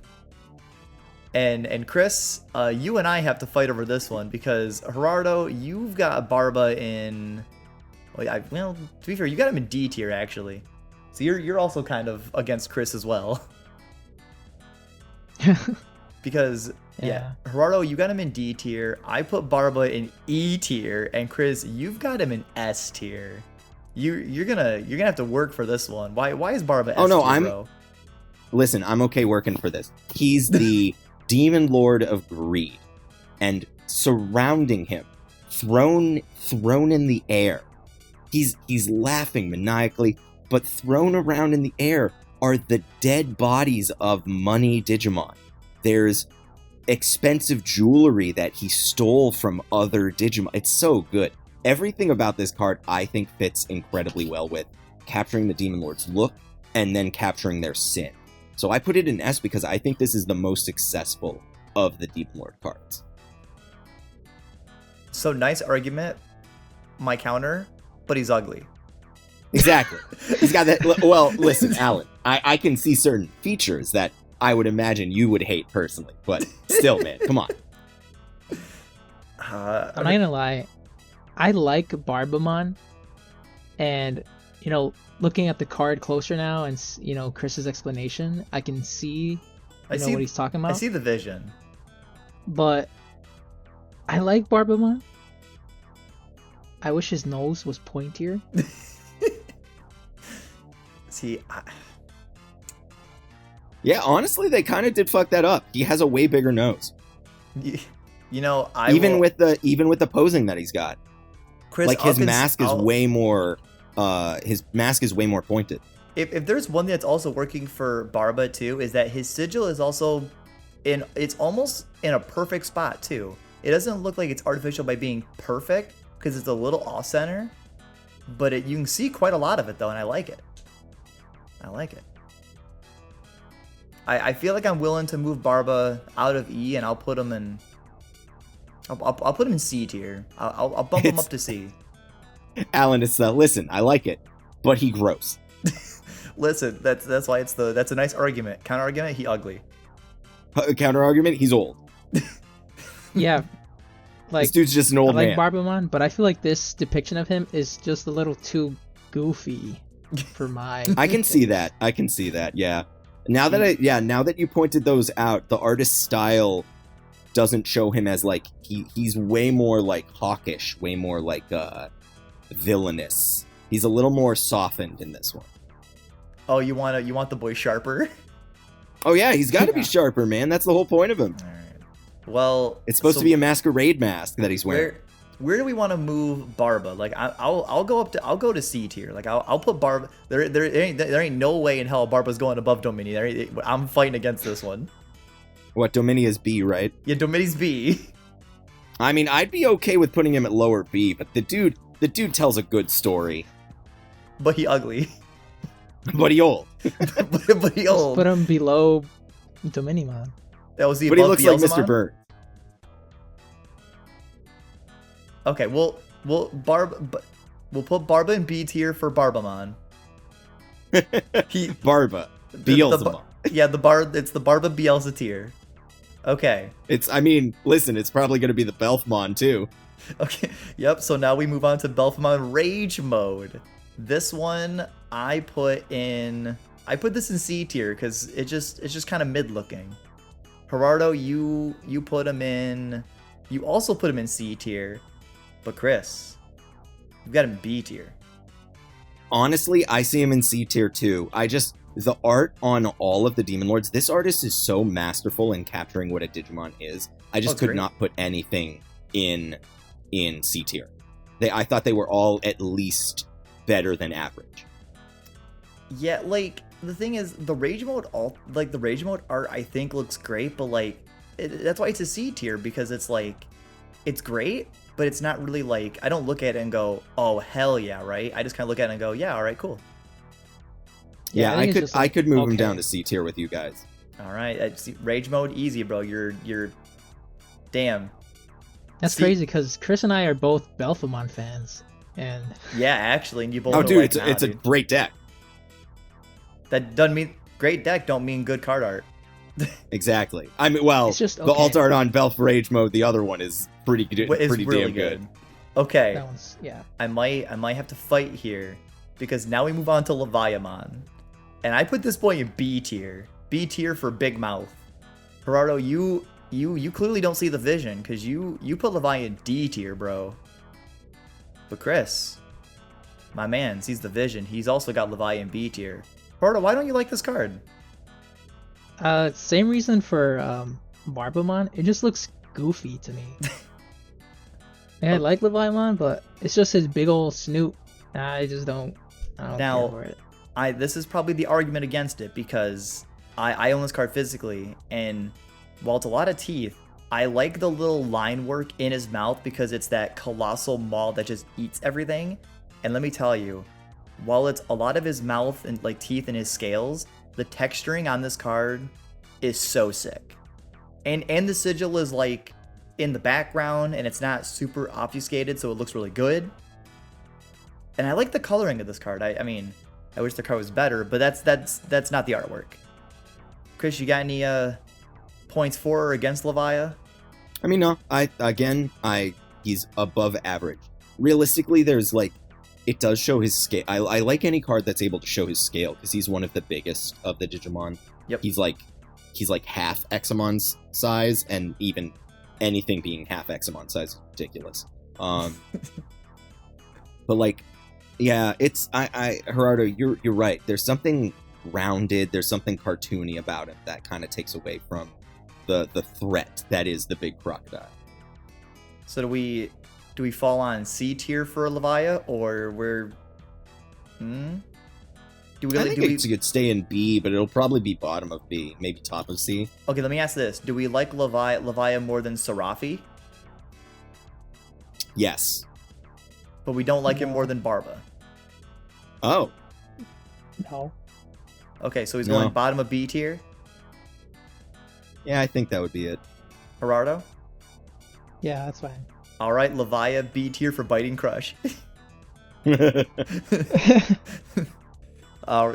And Chris, you and I have to fight over this one because Gerardo, you've got Barba in. Well, to be fair, you got him in D tier actually, so you're also kind of against Chris as well. Because Gerardo, you got him in D tier. I put Barba in E tier, and Chris, you've got him in S tier. You're gonna have to work for this one. Why is Barba S tier, bro? Listen, I'm okay working for this. He's the Demon Lord of Greed, and surrounding him, thrown in the air. He's laughing maniacally, but thrown around in the air are the dead bodies of money Digimon. There's expensive jewelry that he stole from other Digimon. It's so good. Everything about this card, I think, fits incredibly well with capturing the Demon Lord's look and then capturing their sin. So I put it in S because I think this is the most successful of the Demon Lord cards. So nice argument. My counter, but he's ugly. Exactly. He's got that. Well, listen, Alan, I can see certain features that I would imagine you would hate personally, but still, man, come on. I'm not gonna lie. I like Barbamon, and looking at the card closer now, and Chris's explanation, I can see, what he's talking about. I see the vision. But I like Barbamon. I wish his nose was pointier. Yeah, honestly, they kind of did fuck that up. He has a way bigger nose. Even with the posing that he's got. Chris, like his mask is way more. His mask is way more pointed. If there's one thing that's also working for Barba too, is that his sigil is also it's almost in a perfect spot too. It doesn't look like it's artificial by being perfect because it's a little off center, but you can see quite a lot of it though, and I like it. I feel like I'm willing to move Barba out of E, and I'll put him in. I'll put him in C tier. I'll bump him up to C. Alan, it's listen. I like it, but he gross. Listen, that's why that's a nice argument. Counter argument, he ugly. Counter argument, he's old. Yeah, like this dude's just an old man. I like Barbamon, but I feel like this depiction of him is just a little too goofy for my. I can see that. Yeah. Now that you pointed those out, the artist's style doesn't show him as like he's way more like hawkish, way more like villainous. He's a little more softened in this one. Oh, you want the boy sharper? Oh yeah, he's got to be sharper, man. That's the whole point of him. All right. Well, it's supposed to be a masquerade mask that he's wearing. Where do we want to move Barba? Like I'll go to C tier. Like I'll put Barba. There ain't no way in hell Barba's going above Dominia. I'm fighting against this one. What, Dominia's B, right? Yeah, Dominia's B. I mean, I'd be okay with putting him at lower B, but the dude tells a good story. But he ugly. But he old. but he old. Just put him below Dominimon. That was the. But he looks like Mr. Bielsamon? Burns. Okay, we'll put Barba in B tier for Barbamon. Barba. Bielsamon. It's the Barba Bielsa tier. Okay. Listen, it's probably going to be the Belfmon too. Okay. Yep. So now we move on to Belfmon Rage Mode. This one I put this in C tier because it's just kind of mid looking. Gerardo, you put him in. You also put him in C tier, but Chris, you've got him B tier. Honestly, I see him in C tier too. The art on all of the Demon Lords, this artist is so masterful in capturing what a Digimon is. I just could not put anything in C tier. I thought they were all at least better than average. Yeah, like the thing is, the Rage Mode art I think looks great, but that's why it's a C tier, because it's like it's great, but it's not really like I don't look at it and go, oh hell yeah, right? I just kind of look at it and go, yeah, all right, cool. Yeah, I could move him down to C tier with you guys. All right, rage mode easy, bro. You're damn. That's crazy because Chris and I are both Belphamon fans, and yeah, actually, and you both. Oh, are dude, like, it's a great deck. That doesn't mean great deck. Don't mean good card art. Exactly. I mean, well, it's just, the okay. alt art on Belf Rage mode, the other one is pretty good. Pretty really damn good. Okay. That one's, yeah. I might have to fight here because now we move on to Leviamon, and I put this boy in B tier. B tier for big mouth. Gerardo, you clearly don't see the vision because you put Levi in D tier, bro. But Chris, my man, sees the vision. He's also got Levi in B tier. Gerardo, why don't you like this card? Same reason for Barbamon. It just looks goofy to me. I like Leviamon, but it's just his big old snoot. I just don't. I don't care for it. This is probably the argument against it because I own this card physically, and while it's a lot of teeth, I like the little line work in his mouth because it's that colossal maw that just eats everything. And let me tell you, while it's a lot of his mouth and like teeth and his scales, the texturing on this card is so sick. And the sigil is like in the background and it's not super obfuscated, so it looks really good. And I like the coloring of this card. I mean, I wish the card was better, but that's not the artwork. Chris, you got any points for or against Levia? I mean, no. He's above average. Realistically, there's like, it does show his scale. I like any card that's able to show his scale because he's one of the biggest of the Digimon. Yep. He's like half Examon's size, and even anything being half Examon size is ridiculous. But like, yeah, it's Gerardo, you're right. There's something rounded, there's something cartoony about it that kind of takes away from the threat that is the big crocodile. So do we fall on C tier for Levia, or we're I think it could stay in B, but it'll probably be bottom of B, maybe top of C. Okay, let me ask this: do we like Levia more than Serafi? Yes. But we don't like him more than Barba. Oh. No. Okay, so he's going bottom of B tier. Yeah, I think that would be it. Gerardo? Yeah, that's fine. All right, Levia B tier for Biting Crush.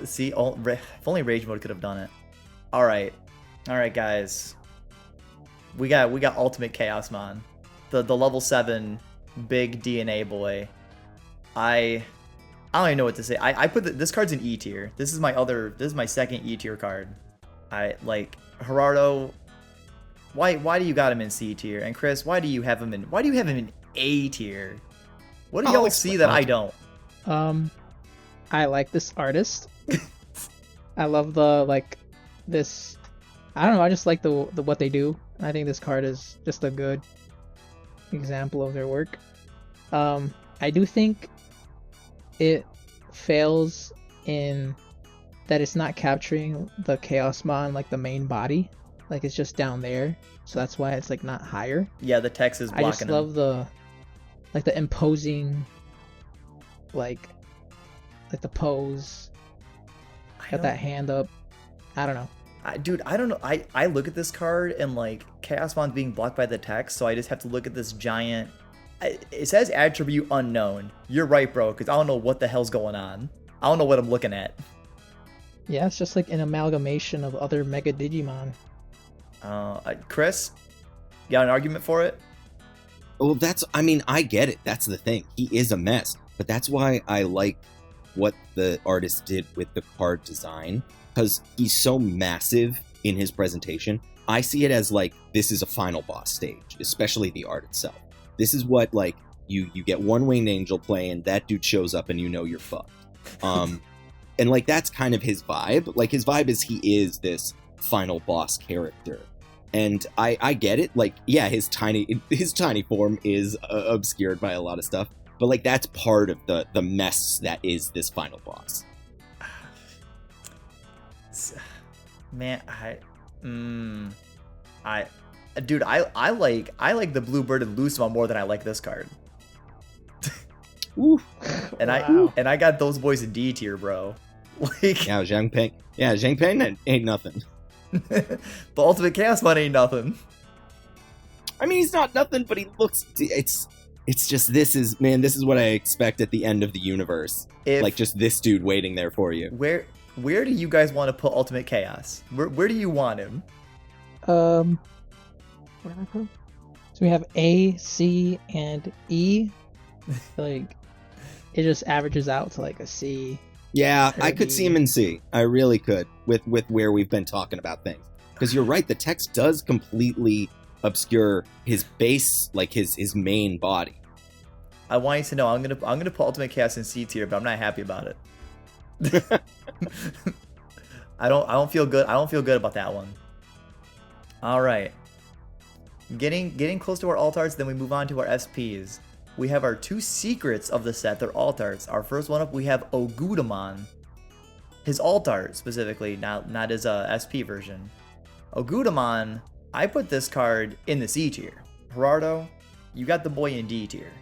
See, if only Rage Mode could have done it. All right, guys. We got Ultimate Chaosmon, the level 7 big DNA boy. I don't even know what to say. I put this card's in E tier. This is my second E tier card. I like Gerardo. Why do you got him in C tier? And Chris, why do you have him in A tier? What do y'all see that I don't? I like this artist. I love this. I don't know. I just like the what they do. I think this card is just a good example of their work. I do think it fails in that it's not capturing the Chaosmon, like the main body. Like it's just down there, so that's why it's like not higher. Yeah, the text is blocking. I just love the imposing, like the pose. Got that hand up. I don't know. Dude, I don't know. I look at this card and like Chaosmon's being blocked by the text, so I just have to look at this giant. It says attribute unknown. You're right, bro, because I don't know what the hell's going on. I don't know what I'm looking at. Yeah, it's just like an amalgamation of other Mega Digimon. Chris, you got an argument for it? Well, I get it. That's the thing. He is a mess, but that's why I like what the artist did with the card design, because he's so massive in his presentation. I see it as like, this is a final boss stage, especially the art itself. This is what, like, you get one winged angel playing, that dude shows up and you know you're fucked. And like, that's kind of his vibe. Like, his vibe is he is this final boss character. And I get it. Like, yeah, his tiny form is obscured by a lot of stuff. But like, that's part of the mess that is this final boss. Man, I like the Bluebird and Lucemon more than I like this card. Ooh. And wow. I got those boys in D tier, bro. Like, Zhang Peng ain't nothing. But Ultimate Chaos Mon ain't nothing. I mean, he's not nothing, but he looks. It's just this is what I expect at the end of the universe. Like just this dude waiting there for you. Where do you guys want to put Ultimate Chaos? Where do you want him? Where do I put? So we have A, C, and E. Like, it just averages out to like a C. Yeah, I could see him in C. I really could, with where we've been talking about things. Because you're right, the text does completely obscure his base, like his main body. I want you to know I'm gonna put Ultimate Chaos in C tier, but I'm not happy about it. I don't feel good. I don't feel good about that one. All right. Getting close to our alt arts, then we move on to our SPs. We have our two secrets of the set. They're alt arts. Our first one up, we have Ogudamon. His alt art specifically, not his SP version. Ogudamon, I put this card in the C tier. Gerardo, you got the boy in D tier.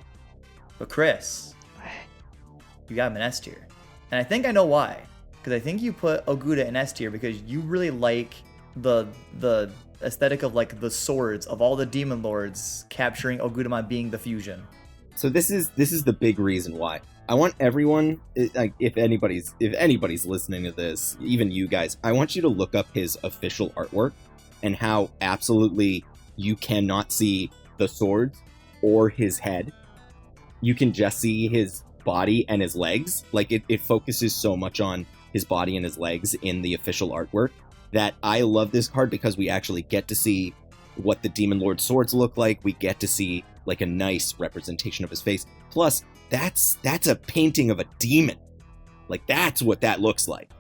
But Chris, you got him in S tier. And I think I know why. Because I think you put Oguda in S tier because you really like the aesthetic of like the swords of all the demon lords capturing Ogudamon being the fusion. So this is the big reason why. I want everyone, like if anybody's listening to this, even you guys, I want you to look up his official artwork and how absolutely you cannot see the swords or his head. You can just see his body and his legs. Like it focuses so much on his body and his legs in the official artwork that I love this card because we actually get to see what the Demon Lord swords look like. We get to see like a nice representation of his face. Plus, that's a painting of a demon. Like that's what that looks like.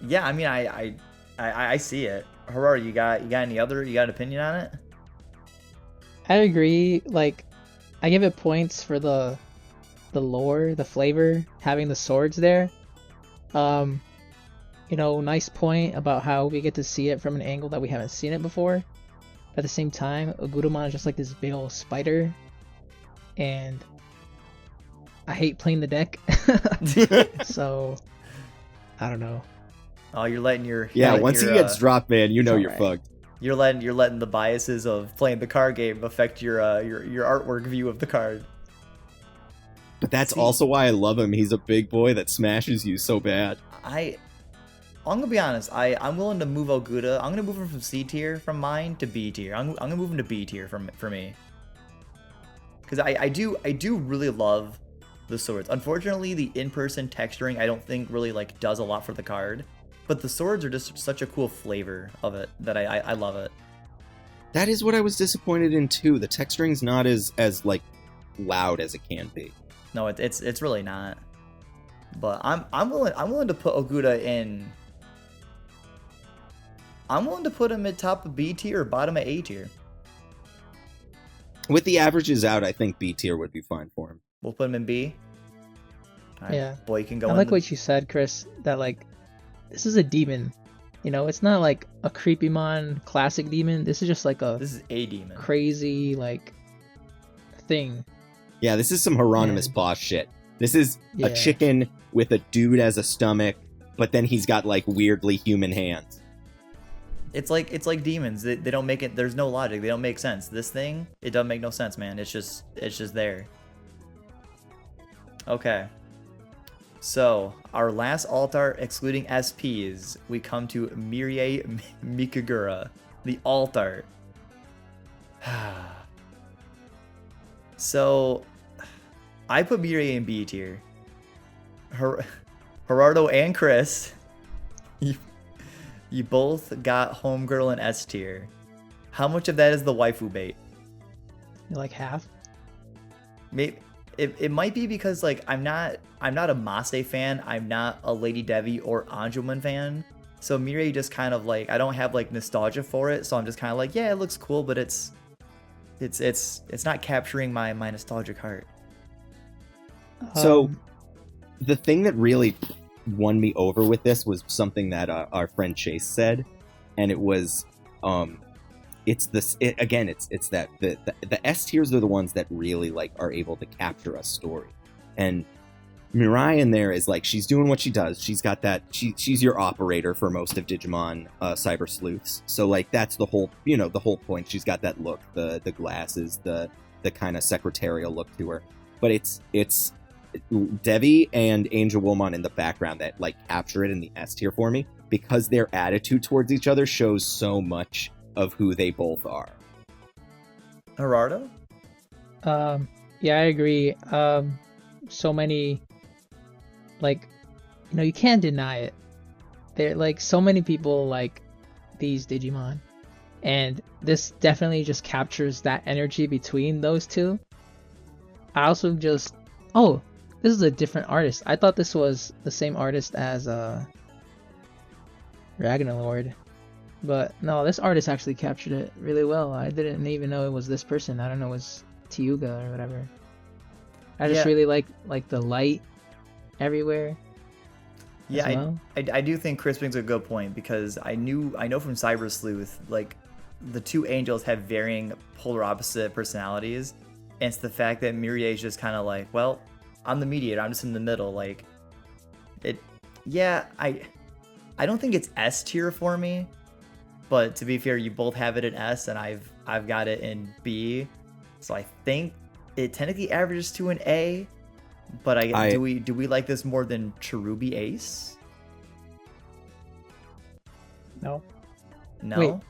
Yeah, I mean, I see it. Gerardo, you got an opinion on it? I agree. Like, I give it points for the lore, the flavor, having the swords there. Nice point about how we get to see it from an angle that we haven't seen it before. At the same time, Ogudamon is just like this big old spider, and I hate playing the deck. So, I don't know. Oh, you're letting your once he gets dropped, man, you know you're fucked. You're letting the biases of playing the card game affect your artwork view of the card. But that's also why I love him. He's a big boy that smashes you so bad. I'm gonna be honest. I'm willing to move Oguda. I'm gonna move him from C tier from mine to B tier. I'm gonna move him to B tier for me. Because I do really love the swords. Unfortunately, the in-person texturing I don't think really like does a lot for the card. But the swords are just such a cool flavor of it that I love it. That is what I was disappointed in too. The texturing's not as like loud as it can be. No, it's really not. But I'm willing to put Oguda in. I'm willing to put him at top of B tier or bottom of A tier. With the averages out, I think B tier would be fine for him. We'll put him in B. All right, yeah. Boy, you can go. I like what you said, Chris. That like, this is a demon. It's not like a Creepymon classic demon. This is just like this is a demon. Crazy like thing. Yeah, this is some Hieronymus boss shit. This is a chicken with a dude as a stomach, but then he's got like weirdly human hands. It's like demons. They don't make it. There's no logic. They don't make sense. This thing, it doesn't make no sense, man. It's just there. Okay. So our last alt art, excluding SPs, we come to Mirie Mikagura, the alt art. So, I put Mirie in B tier. Gerardo and Chris, you both got Homegirl in S tier. How much of that is the waifu bait? Like half? Maybe it might be because like I'm not a Mase fan. I'm not a Lady Devi or Anjuman fan. So Mirie just kind of like I don't have like nostalgia for it. So I'm just kind of like, yeah, it looks cool, but it's not capturing my nostalgic heart. So the thing that really won me over with this was something that our friend Chase said, and it was it's that the S tiers are the ones that really like are able to capture a story, and Mirai in there is like she's doing what she does. She's got that. She's your operator for most of Digimon cyber sleuths. So like that's the whole the whole point. She's got that look, the glasses, the kind of secretarial look to her. But it's Devi and Angel Woman in the background that like capture it in the S tier for me because their attitude towards each other shows so much of who they both are. Gerardo? Yeah, I agree. So many, like, you can't deny it. There, like, so many people like these Digimon, and this definitely just captures that energy between those two. I also just, oh, this is a different artist. I thought this was the same artist as Ragnarlord, but no, this artist actually captured it really well. I didn't even know it was this person. I don't know, it was Tiyuga or whatever. I just really like the light everywhere. Yeah, well. I do think Chris brings a good point because I know from Cyber Sleuth, like the two angels have varying polar opposite personalities, and it's the fact that Mirie is just kind of like, well, I'm the mediator, I'm just in the middle. Like it, yeah, I don't think it's S tier for me, but to be fair, you both have it in S, and I've got it in B, so I think it technically averages to an A. But do we like this more than Cherubi Ace? No. No.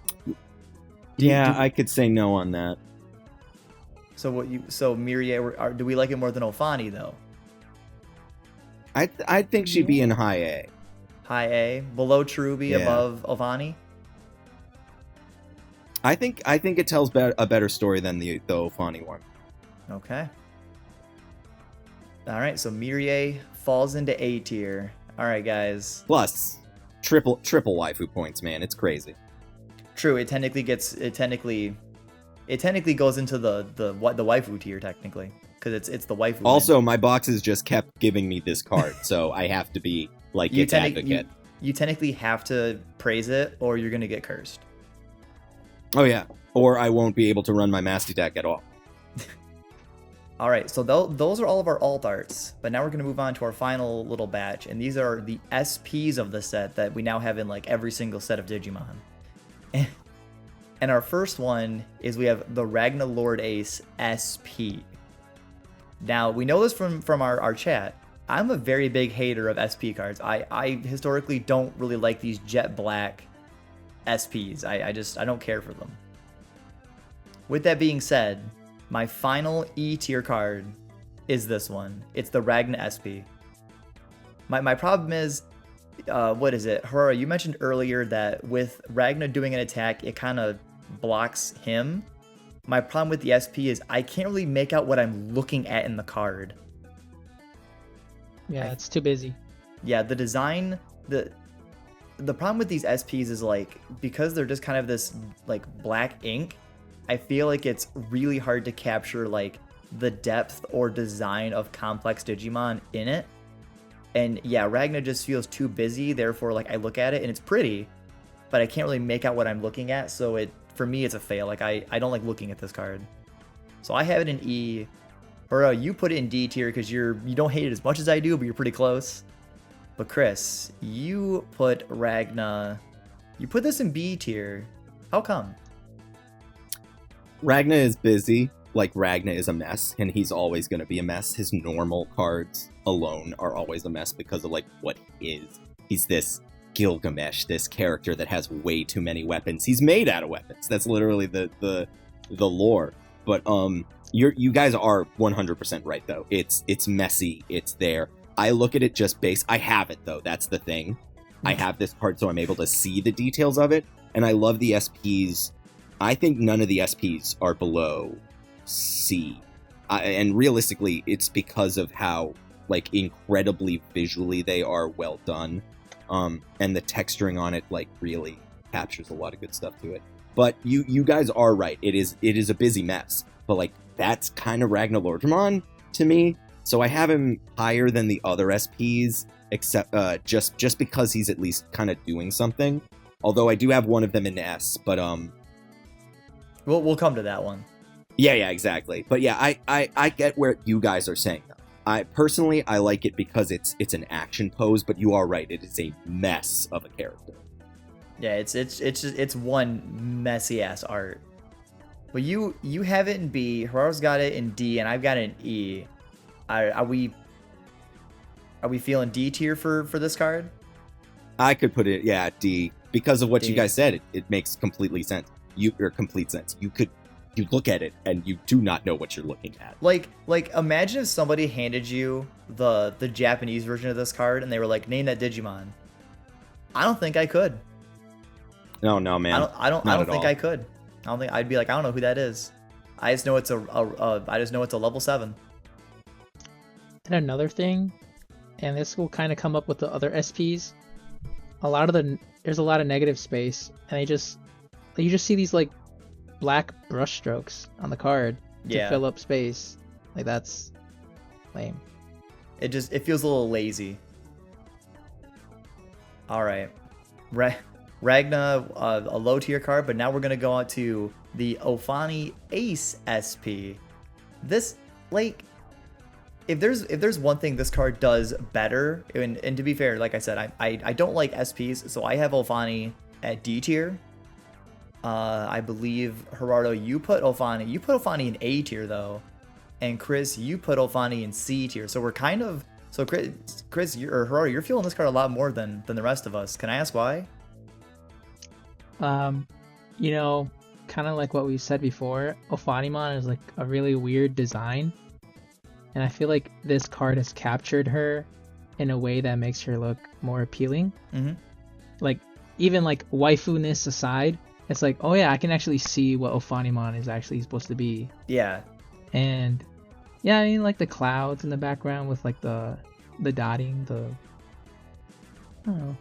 Wait. I could say no on that. So Mirie, do we like it more than Ofani though? I think she'd be in high A. High A, below Cherubi, Yeah. above Ofani. I think it tells a better story than the Ofani one. Okay. All right, so Mirie falls into A tier. All right, guys. Plus, triple waifu points, man. It's crazy. True. It technically goes into the waifu tier technically because it's the waifu. Also, my boxes just kept giving me this card, so I have to be like its advocate. You technically have to praise it, or you're gonna get cursed. Oh yeah, or I won't be able to run my Masty deck at all. All right, so those are all of our alt arts, but now we're going to move on to our final little batch, and these are the SPs of the set that we now have in like every single set of Digimon. And our first one is we have the Ragnarlord Ace SP. Now, we know this from our chat. I'm a very big hater of SP cards. I historically don't really like these jet black SPs. I don't care for them. With that being said, my final E tier card is this one. It's the Ragna SP. My problem is, what is it? Horror, you mentioned earlier that with Ragna doing an attack, it kind of blocks him. My problem with the SP is I can't really make out what I'm looking at in the card. Yeah, it's too busy. Yeah, the design, the problem with these SPs is like, because they're just kind of this like black ink, I feel like it's really hard to capture like the depth or design of complex Digimon in it. And yeah, Ragna just feels too busy, therefore like I look at it and it's pretty, but I can't really make out what I'm looking at, so for me it's a fail. Like I don't like looking at this card. So I have it in E. Or you put it in D tier because you don't hate it as much as I do, but you're pretty close. But Chris, you put Ragna, you put this in B tier. How come? Ragna is busy. Like, Ragna is a mess, and he's always going to be a mess. His normal cards alone are always a mess because of, like, what he is. He's this Gilgamesh, this character that has way too many weapons. He's made out of weapons. That's literally the lore. But, you guys are 100% right, though. It's messy. It's there. I look at it just I have it, though. That's the thing. I have this card, so I'm able to see the details of it, and I love the SPs. I think none of the SPs are below C. And realistically, it's because of how, like, incredibly visually they are well done. And the texturing on it, like, really captures a lot of good stuff to it. But you guys are right. It is a busy mess. But, like, that's kind of Ragnarlordmon to me. So I have him higher than the other SPs, except just because he's at least kind of doing something. Although I do have one of them in S, but We'll come to that one. Yeah, exactly. But yeah, I get where you guys are saying, though. I personally I like it because it's an action pose, but you are right, it is a mess of a character. Yeah, it's one messy ass art. But you have it in B, Gerardo's got it in D, and I've got it in E. Are we feeling D tier for this card? I could put it at D because of what D. you guys said. It makes complete sense. You look at it and you do not know what you're looking at. Like imagine if somebody handed you the Japanese version of this card and they were like, name that Digimon. I don't think I could. No, man. I don't think I could. I don't think I'd be like, I don't know who that is. I just know it's a level 7. And another thing, and this will kind of come up with the other SPs. There's a lot of negative space, and you just see these like black brush strokes on the card to fill up space. Like, that's lame. It feels a little lazy. All right, Ragna, a low tier card, but now we're gonna go on to the Ofani Ace SP. This, like, if there's one thing this card does better, and to be fair, like I said, I don't like SPs, so I have Ofani at D tier. I believe, Gerardo, you put Ofani in A tier though, and Chris, you put Ofani in C tier. So we're kind of, so Chris, or Gerardo, you're feeling this card a lot more than the rest of us. Can I ask why? You know, kind of like what we said before, Ofanimon is like a really weird design, and I feel like this card has captured her in a way that makes her look more appealing. Mm-hmm. Like, even like waifu-ness aside, it's like, oh yeah, I can actually see what Ofanimon is actually supposed to be. Yeah. And yeah, I mean, like the clouds in the background with like the dotting, I don't know.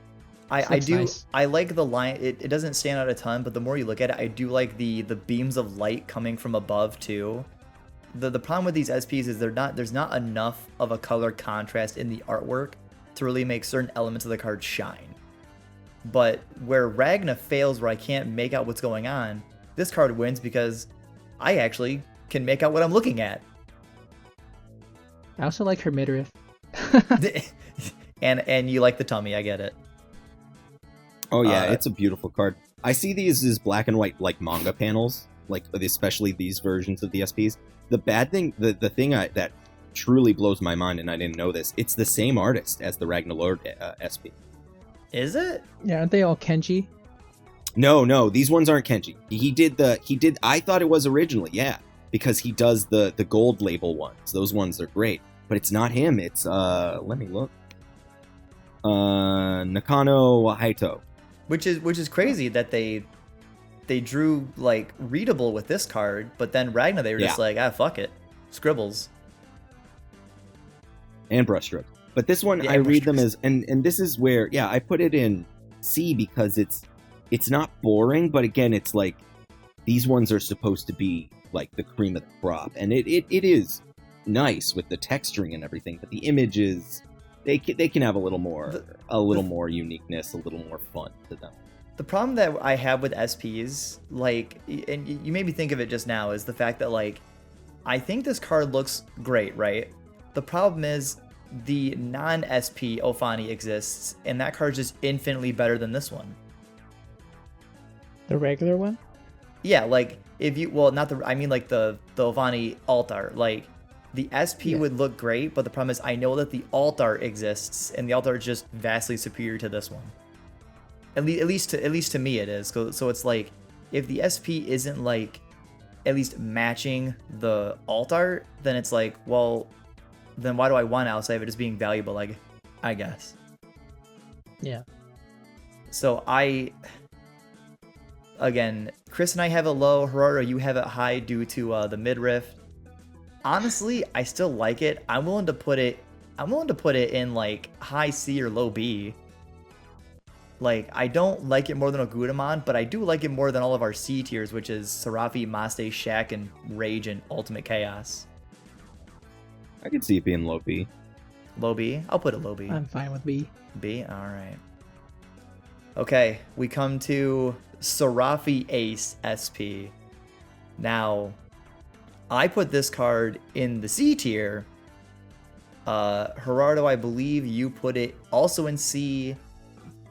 I do. Nice. I like the line. It doesn't stand out a ton, but the more you look at it, I do like the beams of light coming from above too. The problem with these SPs is there's not enough of a color contrast in the artwork to really make certain elements of the card shine. But where Ragna fails, where I can't make out what's going on, this card wins because I actually can make out what I'm looking at. I also like her midriff. and you like the tummy, I get it. Oh yeah, it's a beautiful card. I see these as black and white like manga panels, like especially these versions of the SPs. The bad thing, the thing that truly blows my mind, and I didn't know this, it's the same artist as the Ragnarlord SP. Is it? Yeah, aren't they all Kenji? No, these ones aren't Kenji. He did. I thought it was originally, yeah, because he does the gold label ones. Those ones are great, but it's not him. It's let me look. Nakano Haito. Which is crazy that they drew like readable with this card, but then Ragna they were just like, fuck it, scribbles and brushstroke. But this one, I read them as, and this is where, I put it in C because it's not boring, but again, it's like these ones are supposed to be like the cream of the crop, and it is nice with the texturing and everything, but the images, they can have a little more uniqueness, a little more fun to them. The problem that I have with SPs, like, and you made me think of it just now, is the fact that, like, I think this card looks great, right? The problem is the non-SP Ofani exists, and that card's just infinitely better than this one. The regular one? Yeah, like, if you, well, not the, I mean, like, the Ofani alt art, like, the SP would look great, but the problem is I know that the alt art exists, and the alt art is just vastly superior to this one. At least to me it is. So it's like, if the SP isn't like at least matching the alt art, then it's like, well, then why do I want it outside of it as being valuable? Like, I guess. Yeah. So again, Chris and I have it low. Gerardo, you have it high due to the midriff. Honestly, I still like it. I'm willing to put it in like high C or low B. Like, I don't like it more than Ogudamon, but I do like it more than all of our C tiers, which is Serafi, Maste, Shaq, and Rage, and Ultimate Chaos. I could see it being low B. Low B? I'll put it low B. I'm fine with B. B? Alright. Okay, we come to Serafi Ace SP. Now, I put this card in the C tier Gerardo, I believe you put it also in C.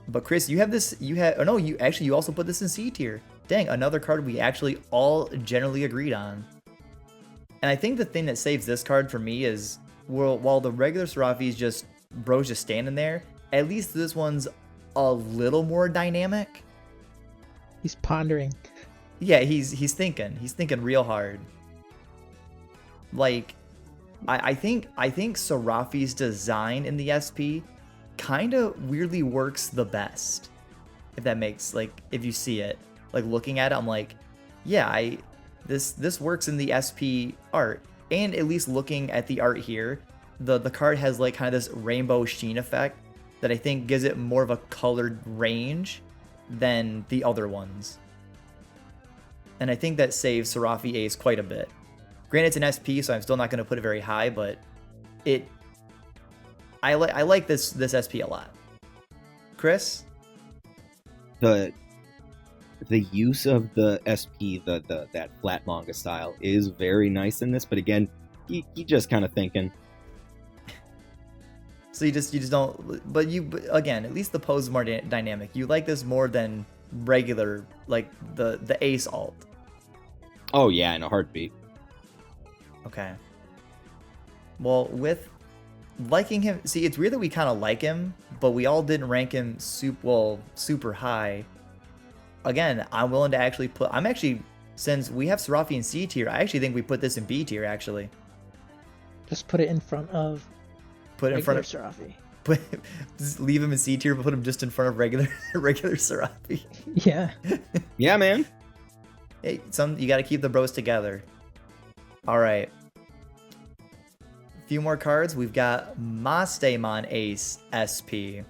But Chris, you have this. You also put this in C tier. Dang, another card we actually all generally agreed on. And I think the thing that saves this card for me is, well, while the regular Serafi's just bro's just standing there, at least this one's a little more dynamic. He's pondering. Yeah, he's thinking. He's thinking real hard. Like, I think Serafi's design in the SP kind of weirdly works the best. If that makes, like, if you see it, like looking at it, I'm like, yeah, this works in the SP art. And at least looking at the art here, the card has like kind of this rainbow sheen effect that I think gives it more of a colored range than the other ones. And I think that saves Serafi Ace quite a bit. Granted, it's an SP, so I'm still not going to put it very high, but I like this SP a lot. Chris? The use of the SP, that flat manga style, is very nice in this, but again, you just kind of thinking. So you just don't. But again, at least the pose is more dynamic. You like this more than regular, like the Ace alt. Oh yeah, in a heartbeat. Okay. Well, with liking him, see, it's weird that we kind of like him, but we all didn't rank him super high. Again, I'm willing to actually since we have Serafi in C tier, I actually think we put this in B tier, actually. Just put it in front of Serafi. Just leave him in C tier, but put him just in front of regular Serafi. Yeah. Yeah, man. Hey, you got to keep the bros together. All right. A few more cards. We've got Mastemon Ace SP.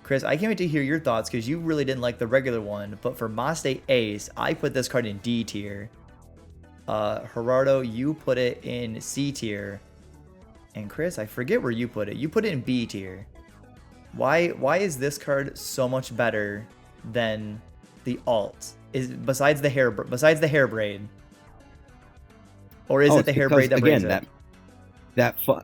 Chris, I can't wait to hear your thoughts because you really didn't like the regular one. But for Maste Ace, I put this card in D tier. Gerardo, you put it in C tier. And Chris, I forget where you put it. You put it in B tier. Why is this card so much better than the alt? Besides the hair braid? Or is it the hair braid that brings it?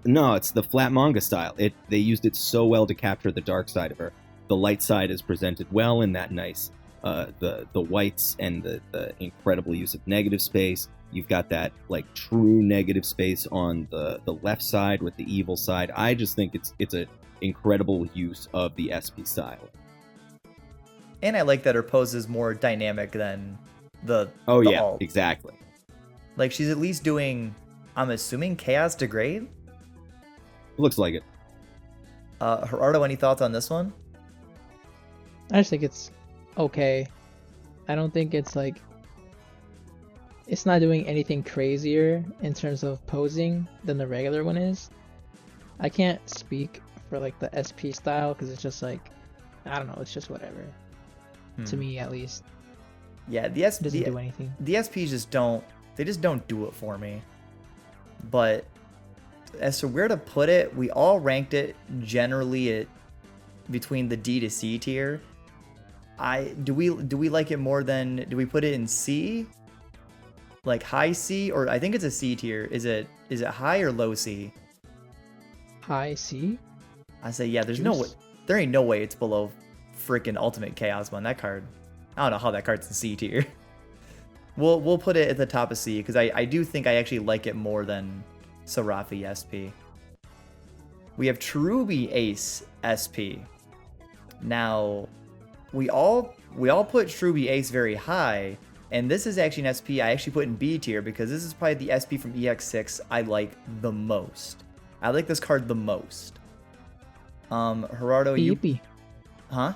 No, it's the flat manga style. They used it so well to capture the dark side of her. The light side is presented well in that nice, the whites and the incredible use of negative space. You've got that like true negative space on the left side with the evil side. I just think it's an incredible use of the SP style. And I like that her pose is more dynamic than the alt. Exactly. Like she's at least doing, I'm assuming, Chaos Degrade? Looks like it. Gerardo, any thoughts on this one? I just think it's okay. I don't think it's like... It's not doing anything crazier in terms of posing than the regular one is. I can't speak for like the SP style because it's just like, I don't know, it's just whatever. To me, at least. Yeah, It doesn't do anything. The SPs just don't do it for me. But as to where to put it, we all ranked it generally between the D to C tier. Do we like it more than, do we put it in C? Like high C, or I think it's a C tier. Is it high or low C? High C? I say yeah, there ain't no way it's below freaking Ultimate Chaosmon. That card, I don't know how that card's in C tier. We'll put it at the top of C because I do think I actually like it more than Serafi SP. We have Cherubi Ace SP. Now, we all put Cherubi Ace very high, and this is actually an SP I actually put in B tier because this is probably the SP from EX6 I like the most. I like this card the most. Gerardo, Eepy. Huh?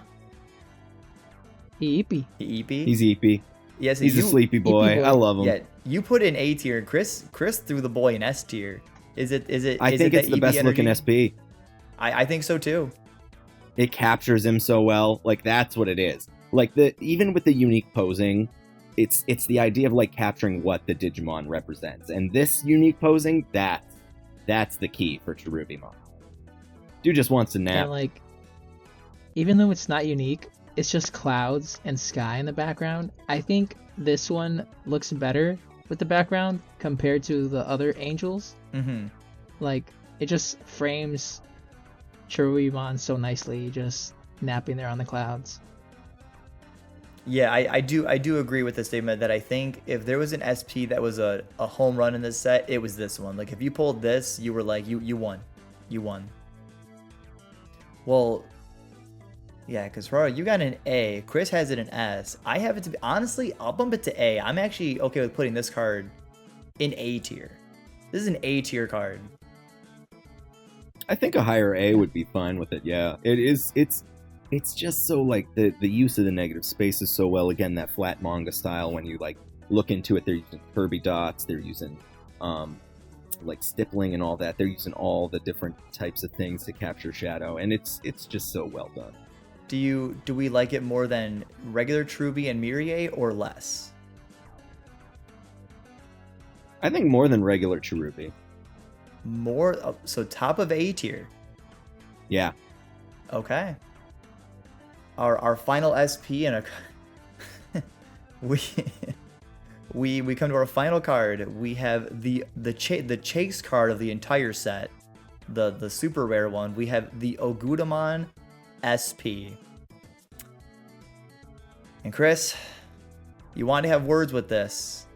Eepy. Eepy? He's Eepy. Yes, he's a sleepy boy. I love him. Yeah, you put in A tier, and Chris threw the boy in S tier. Is it? I think it's the best looking SP. I think so too. It captures him so well. Like that's what it is. Like even with the unique posing, it's the idea of like capturing what the Digimon represents, and this unique posing, that's the key for Cherubimon. Dude just wants to nap. And like, even though it's not unique, it's just clouds and sky in the background. I think this one looks better with the background compared to the other angels. Mm-hmm. Like, it just frames Cherubimon so nicely, just napping there on the clouds. Yeah, I do agree with the statement that I think if there was an SP that was a home run in this set, it was this one. Like if you pulled this, you were like you won. You won. Well, yeah, because Ferraro, you got an A. Chris has it an S. I have it to be, honestly, I'll bump it to A. I'm actually okay with putting this card in A tier. This is an A tier card. I think a higher A would be fine with it. Yeah, it is. It's just so like the use of the negative space is so well. Again, that flat manga style. When you like look into it, they're using Kirby dots. They're using like stippling and all that. They're using all the different types of things to capture shadow, and it's just so well done. Do we like it more than regular Truby and Mirie or less? I think more than regular Cherubi. More, so top of A tier. Yeah. Okay. Our final SP and we come to our final card. We have the chase card of the entire set, the super rare one. We have the Ogudamon SP. And Chris, you wanted to have words with this,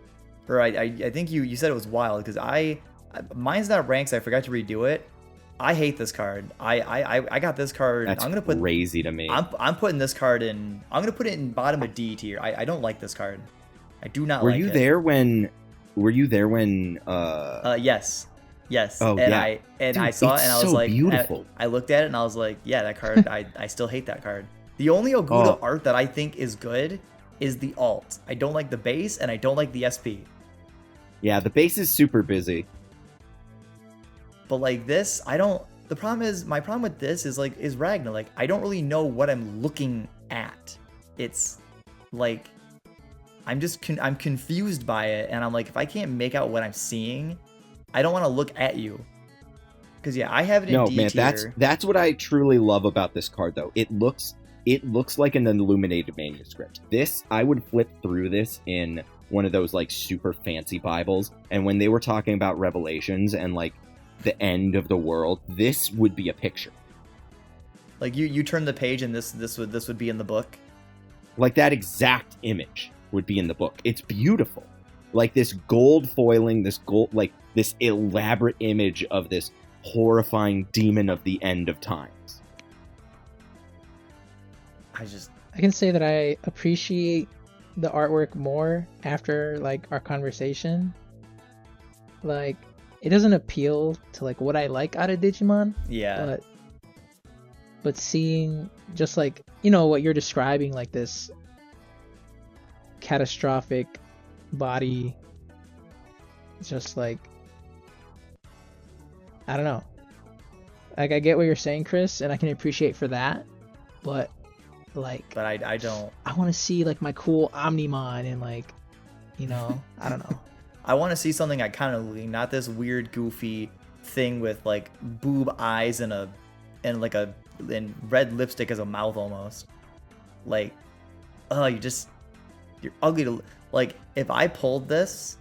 or I think you said it was wild because mine's not ranked. So I forgot to redo it. I hate this card. I got this card. That's I'm gonna put crazy to me. I'm putting this card in. I'm gonna put it in bottom of D tier. I don't like this card. I do not like it. Were you there when? Yes. Oh, and yeah. I saw it and I was so like, beautiful. I looked at it and I was like, yeah, that card. I still hate that card. The only Oguda art that I think is good is the alt. I don't like the base and I don't like the SP. Yeah, the base is super busy. But like this, I don't. The problem is, my problem with this is Ragnar. Like I don't really know what I'm looking at. It's like I'm confused by it, and I'm like, if I can't make out what I'm seeing, I don't want to look at you. Because yeah, I have it in D tier. No, man, that's what I truly love about this card, though. It looks like an illuminated manuscript. This, I would flip through this in one of those like super fancy Bibles, and when they were talking about Revelations and like the end of the world, this would be a picture. Like you turn the page and this would be in the book. Like that exact image would be in the book. It's beautiful. Like this gold foiling, this elaborate image of this horrifying demon of the end of times. I can say that I appreciate the artwork more after like our conversation. Like it doesn't appeal to like what I like out of Digimon. Yeah. But seeing just like, you know, what you're describing, like this catastrophic body, just like, I don't know. Like I get what you're saying, Chris, and I can appreciate for that, but like, I don't. I want to see like my cool Omnimon and like, you know, I don't know. I want to see something iconic, not this weird, goofy thing with like boob eyes and red lipstick as a mouth almost. Like, you're ugly to like. If I pulled this,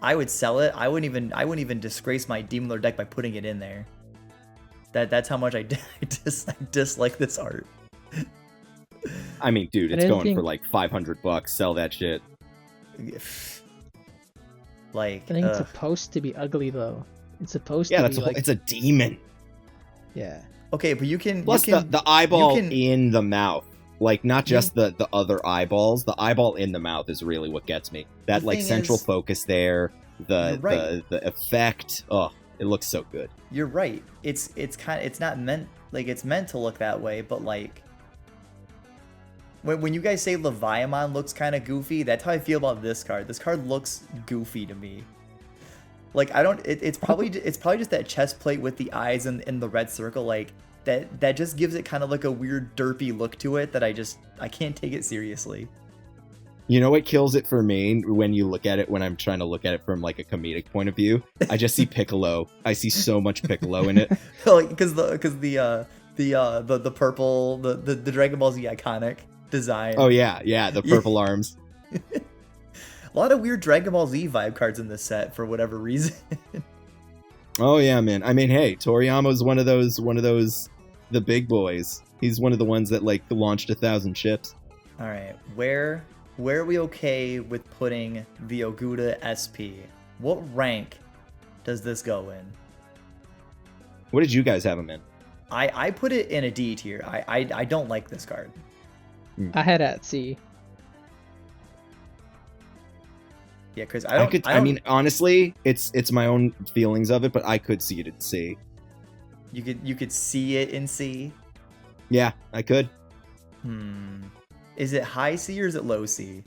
I would sell it. I wouldn't even disgrace my Demon Lord deck by putting it in there. That's how much I dislike this art. I mean, dude, it's going for like $500. Sell that shit. Like, I think it's supposed to be ugly though. It's supposed to be it's a demon. Yeah. Okay, but you can plus the eyeball in the mouth, like not just the other eyeballs. The eyeball in the mouth is really what gets me. That like central focus there, the effect. Oh, it looks so good. You're right. It's not meant like it's meant to look that way, but like when you guys say Leviamon looks kind of goofy, that's how I feel about this card. This card looks goofy to me. Like I don't. It's probably just that chest plate with the eyes and the red circle. Like that just gives it kind of like a weird derpy look to it that I can't take it seriously. You know what kills it for me when you look at it, when I'm trying to look at it from like a comedic point of view? I just see Piccolo. I see so much Piccolo in it. Like because the purple the Dragon Ball Z iconic design. Oh yeah, the purple arms. A lot of weird Dragon Ball Z vibe cards in this set for whatever reason. Oh yeah, man. I mean, hey, Toriyama's one of those, the big boys. He's one of the ones that like launched 1,000 ships. All right, where are we okay with putting the Oguda SP? What rank does this go in? What did you guys have him in? I put it in a D tier. I don't like this card. I had at C. Yeah, because I mean, honestly, it's my own feelings of it, but I could see it at C. You could see it in C. Yeah, I could. Is it high C or is it low C?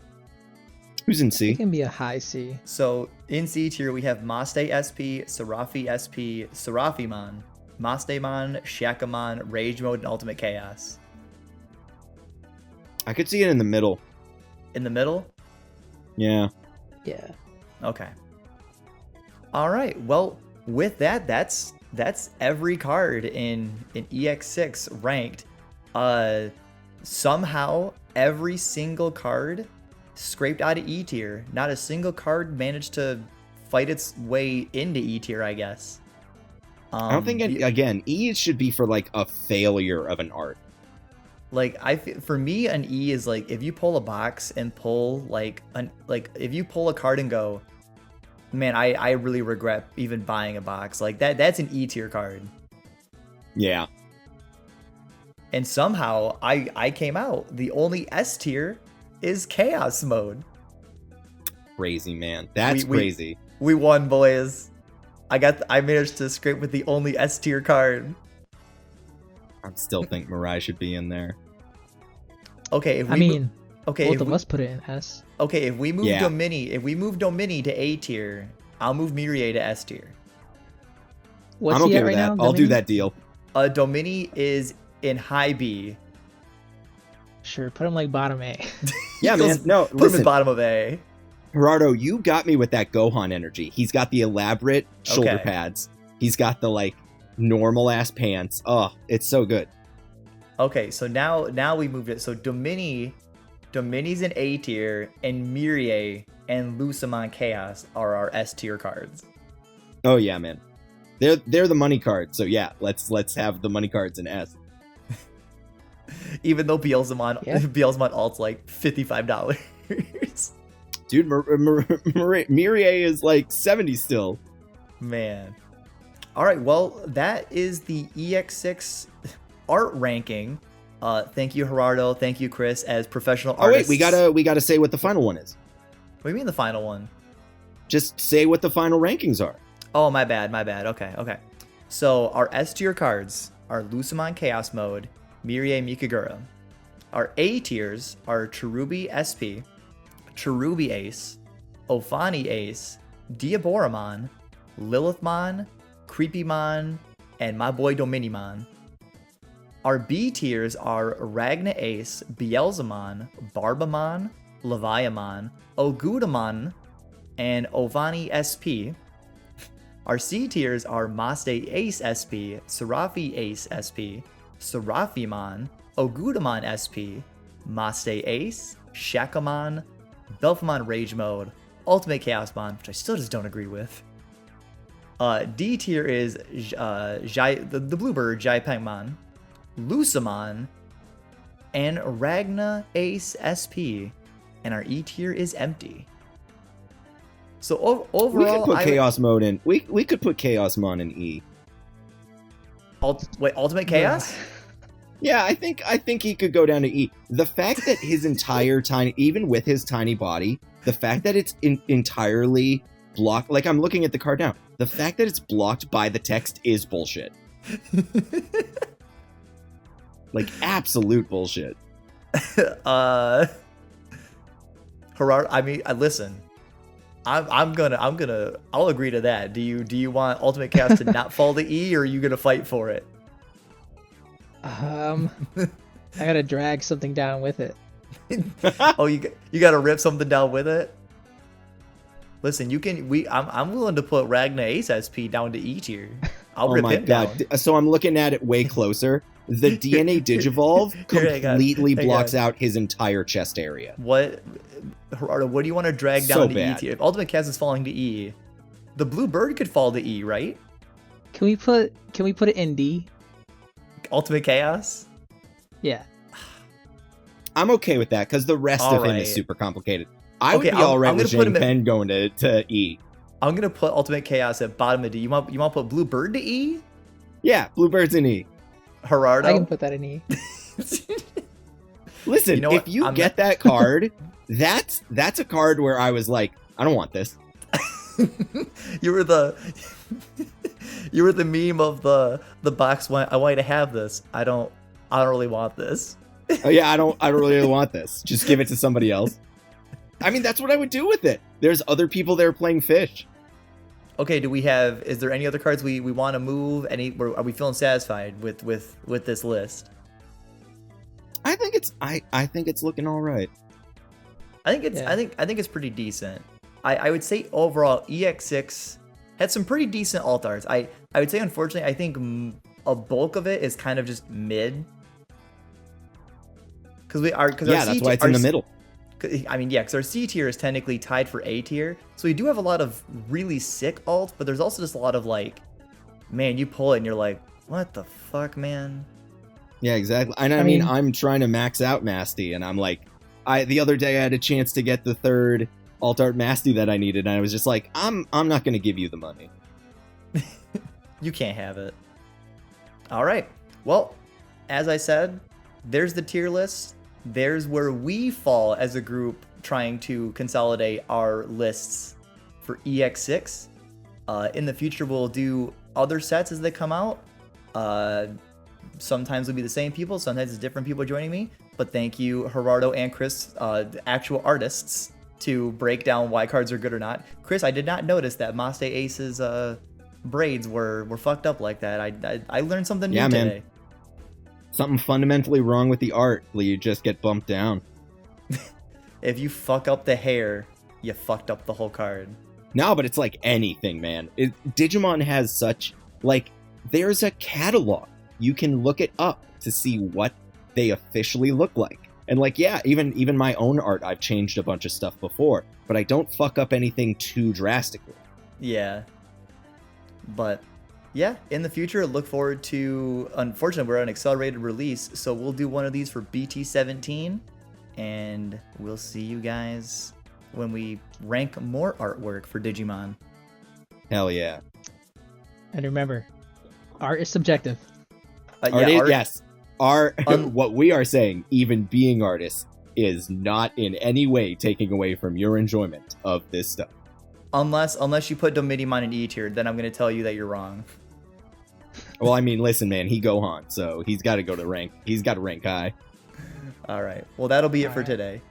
Who's in It C? can be a high C. So in C tier we have Maste SP, Serafi SP, Serafimon, Mastemon, Shakamon, Rage Mode, and Ultimate Chaos. I could see it in the middle. In the middle? Yeah. Okay. All right. Well, with that, that's every card in EX6 ranked. Somehow every single card scraped out of E tier. Not a single card managed to fight its way into E tier, I guess. I don't think again, E should be for like a failure of an art. Like for me, an E is like if you pull a box and pull if you pull a card and go, man, I really regret even buying a box. Like that's an E tier card. Yeah. And somehow I came out. The only S tier is Chaos Mode. Crazy, man. That's crazy. We won, boys. I managed to scrape with the only S tier card. I still think Mirai should be in there. Okay, both of us put it in S. Okay, if we move Domini to A tier, I'll move Mirie to S tier. What's I'm okay he at with right that. now? I'll do that deal. Domini is in high B. Sure, put him like bottom A. Yeah, man. No, put him listen. in bottom of A. Gerardo, you got me with that Gohan energy. He's got the elaborate shoulder Okay. pads. He's got the like normal ass pants. Oh, it's so good. Okay, so now we moved it. So Domini's in A tier, and Mirie and Lucamon Chaos are our S tier cards. Oh yeah, man. They're the money cards. So yeah, let's have the money cards in S. Even though Beelzemon alt's like $55. Dude, Mirie is like 70 still. Man. All right, well, that is the EX6 art ranking. Thank you, Gerardo. Thank you, Chris, as professional artists. Oh wait, we gotta say what the final one is. What do you mean the final one? Just say what the final rankings are. Oh, my bad. Okay. So our S tier cards are Lucamon Chaos Mode, Mirie Mikagura. Our A tiers are Cherubi SP, Cherubi Ace, Ophani Ace, Diaboramon, Lilithmon, Creepymon, and my boy Dominimon. Our B tiers are Ragna Ace, Beelzemon, Barbamon, Leviamon, Ogudamon, and Ovani SP. Our C tiers are Maste Ace SP, Serafi Ace SP, Serafimon, Ogudamon SP, Maste Ace, Shakamon, Belfamon Rage Mode, Ultimate Chaosmon, which I still just don't agree with. D tier is the Bluebird Jaipengmon, Lucamon, and Ragna Ace SP. And our E tier is empty. So overall, we could put Chaos Mode in. We could put Chaos Mon in E. Ultimate Chaos? Yeah, I think he could go down to E. The fact that his entire even with his tiny body, the fact that it's entirely blocked, like I'm looking at the card now, the fact that it's blocked by the text is bullshit. Like absolute bullshit. Gerard, I mean, listen. I'll agree to that. Do you want Ultimate Chaos to not fall to E, or are you gonna fight for it? I gotta drag something down with it. Oh, you gotta rip something down with it. Listen, I'm willing to put Ragna Ace SP down to E tier. I'll rip him down. So I'm looking at it way closer. The DNA Digivolve completely blocks out his entire chest area. What, Gerardo? What do you want to drag down to bad. E tier? If Ultimate Chaos is falling to E, the Blue Bird could fall to E, right? Can we put it in D? Ultimate Chaos? Yeah. I'm okay with that because the rest All of him is right. super complicated. I would Okay, be all right I'm with gonna put Jane him Penn going to E. I'm gonna put Ultimate Chaos at bottom of D. You want to put Blue Bird to E? Yeah, Bluebird's in E. Gerardo? I can put that in E. Listen, You know what? if you I'm get that card, that's a card where I was like, I don't want this. you were the you were the meme of the box. I want you to have this. I don't really want this. Oh yeah, I don't really want this. Just give it to somebody else. I mean, that's what I would do with it. There's other people there playing Fish. Okay, is there any other cards we want to move? Are we feeling satisfied with this list? I think it's looking all right. I think it's Yeah. I think it's pretty decent. I would say overall EX6 had some pretty decent alt arts. I would say unfortunately I think a bulk of it is kind of just mid. That's why it's in the middle. I mean, yeah, because our C tier is technically tied for A tier, so we do have a lot of really sick alts, but there's also just a lot of like, man, you pull it and you're like, what the fuck, man? Yeah, exactly. And I mean, I'm trying to max out Masty, and I'm like, the other day I had a chance to get the third alt art Masty that I needed, and I was just like, I'm not going to give you the money. You can't have it. All right. Well, as I said, there's the tier list. There's where we fall as a group trying to consolidate our lists for EX6. In the future, we'll do other sets as they come out. Sometimes it'll be the same people, sometimes it's different people joining me. But thank you, Gerardo and Chris, the actual artists, to break down why cards are good or not. Chris, I did not notice that Maste Ace's braids were fucked up like that. I learned something new today. Man. Something fundamentally wrong with the art. You just get bumped down. If you fuck up the hair, you fucked up the whole card. No, but it's like anything, man. Digimon has such, like, there's a catalog. You can look it up to see what they officially look like. And like, yeah, even my own art, I've changed a bunch of stuff before, but I don't fuck up anything too drastically. Yeah. But yeah, in the future, look forward to, unfortunately, we're on accelerated release, so we'll do one of these for BT17, and we'll see you guys when we rank more artwork for Digimon. Hell yeah. And remember, art is subjective. Yes. What we are saying, even being artists, is not in any way taking away from your enjoyment of this stuff. Unless you put Digimon in E tier, then I'm going to tell you that you're wrong. Well, I mean, listen, man, he Gohan, so he's got to go to rank. He's got to rank high. All right. Well, that'll be it All for right. today.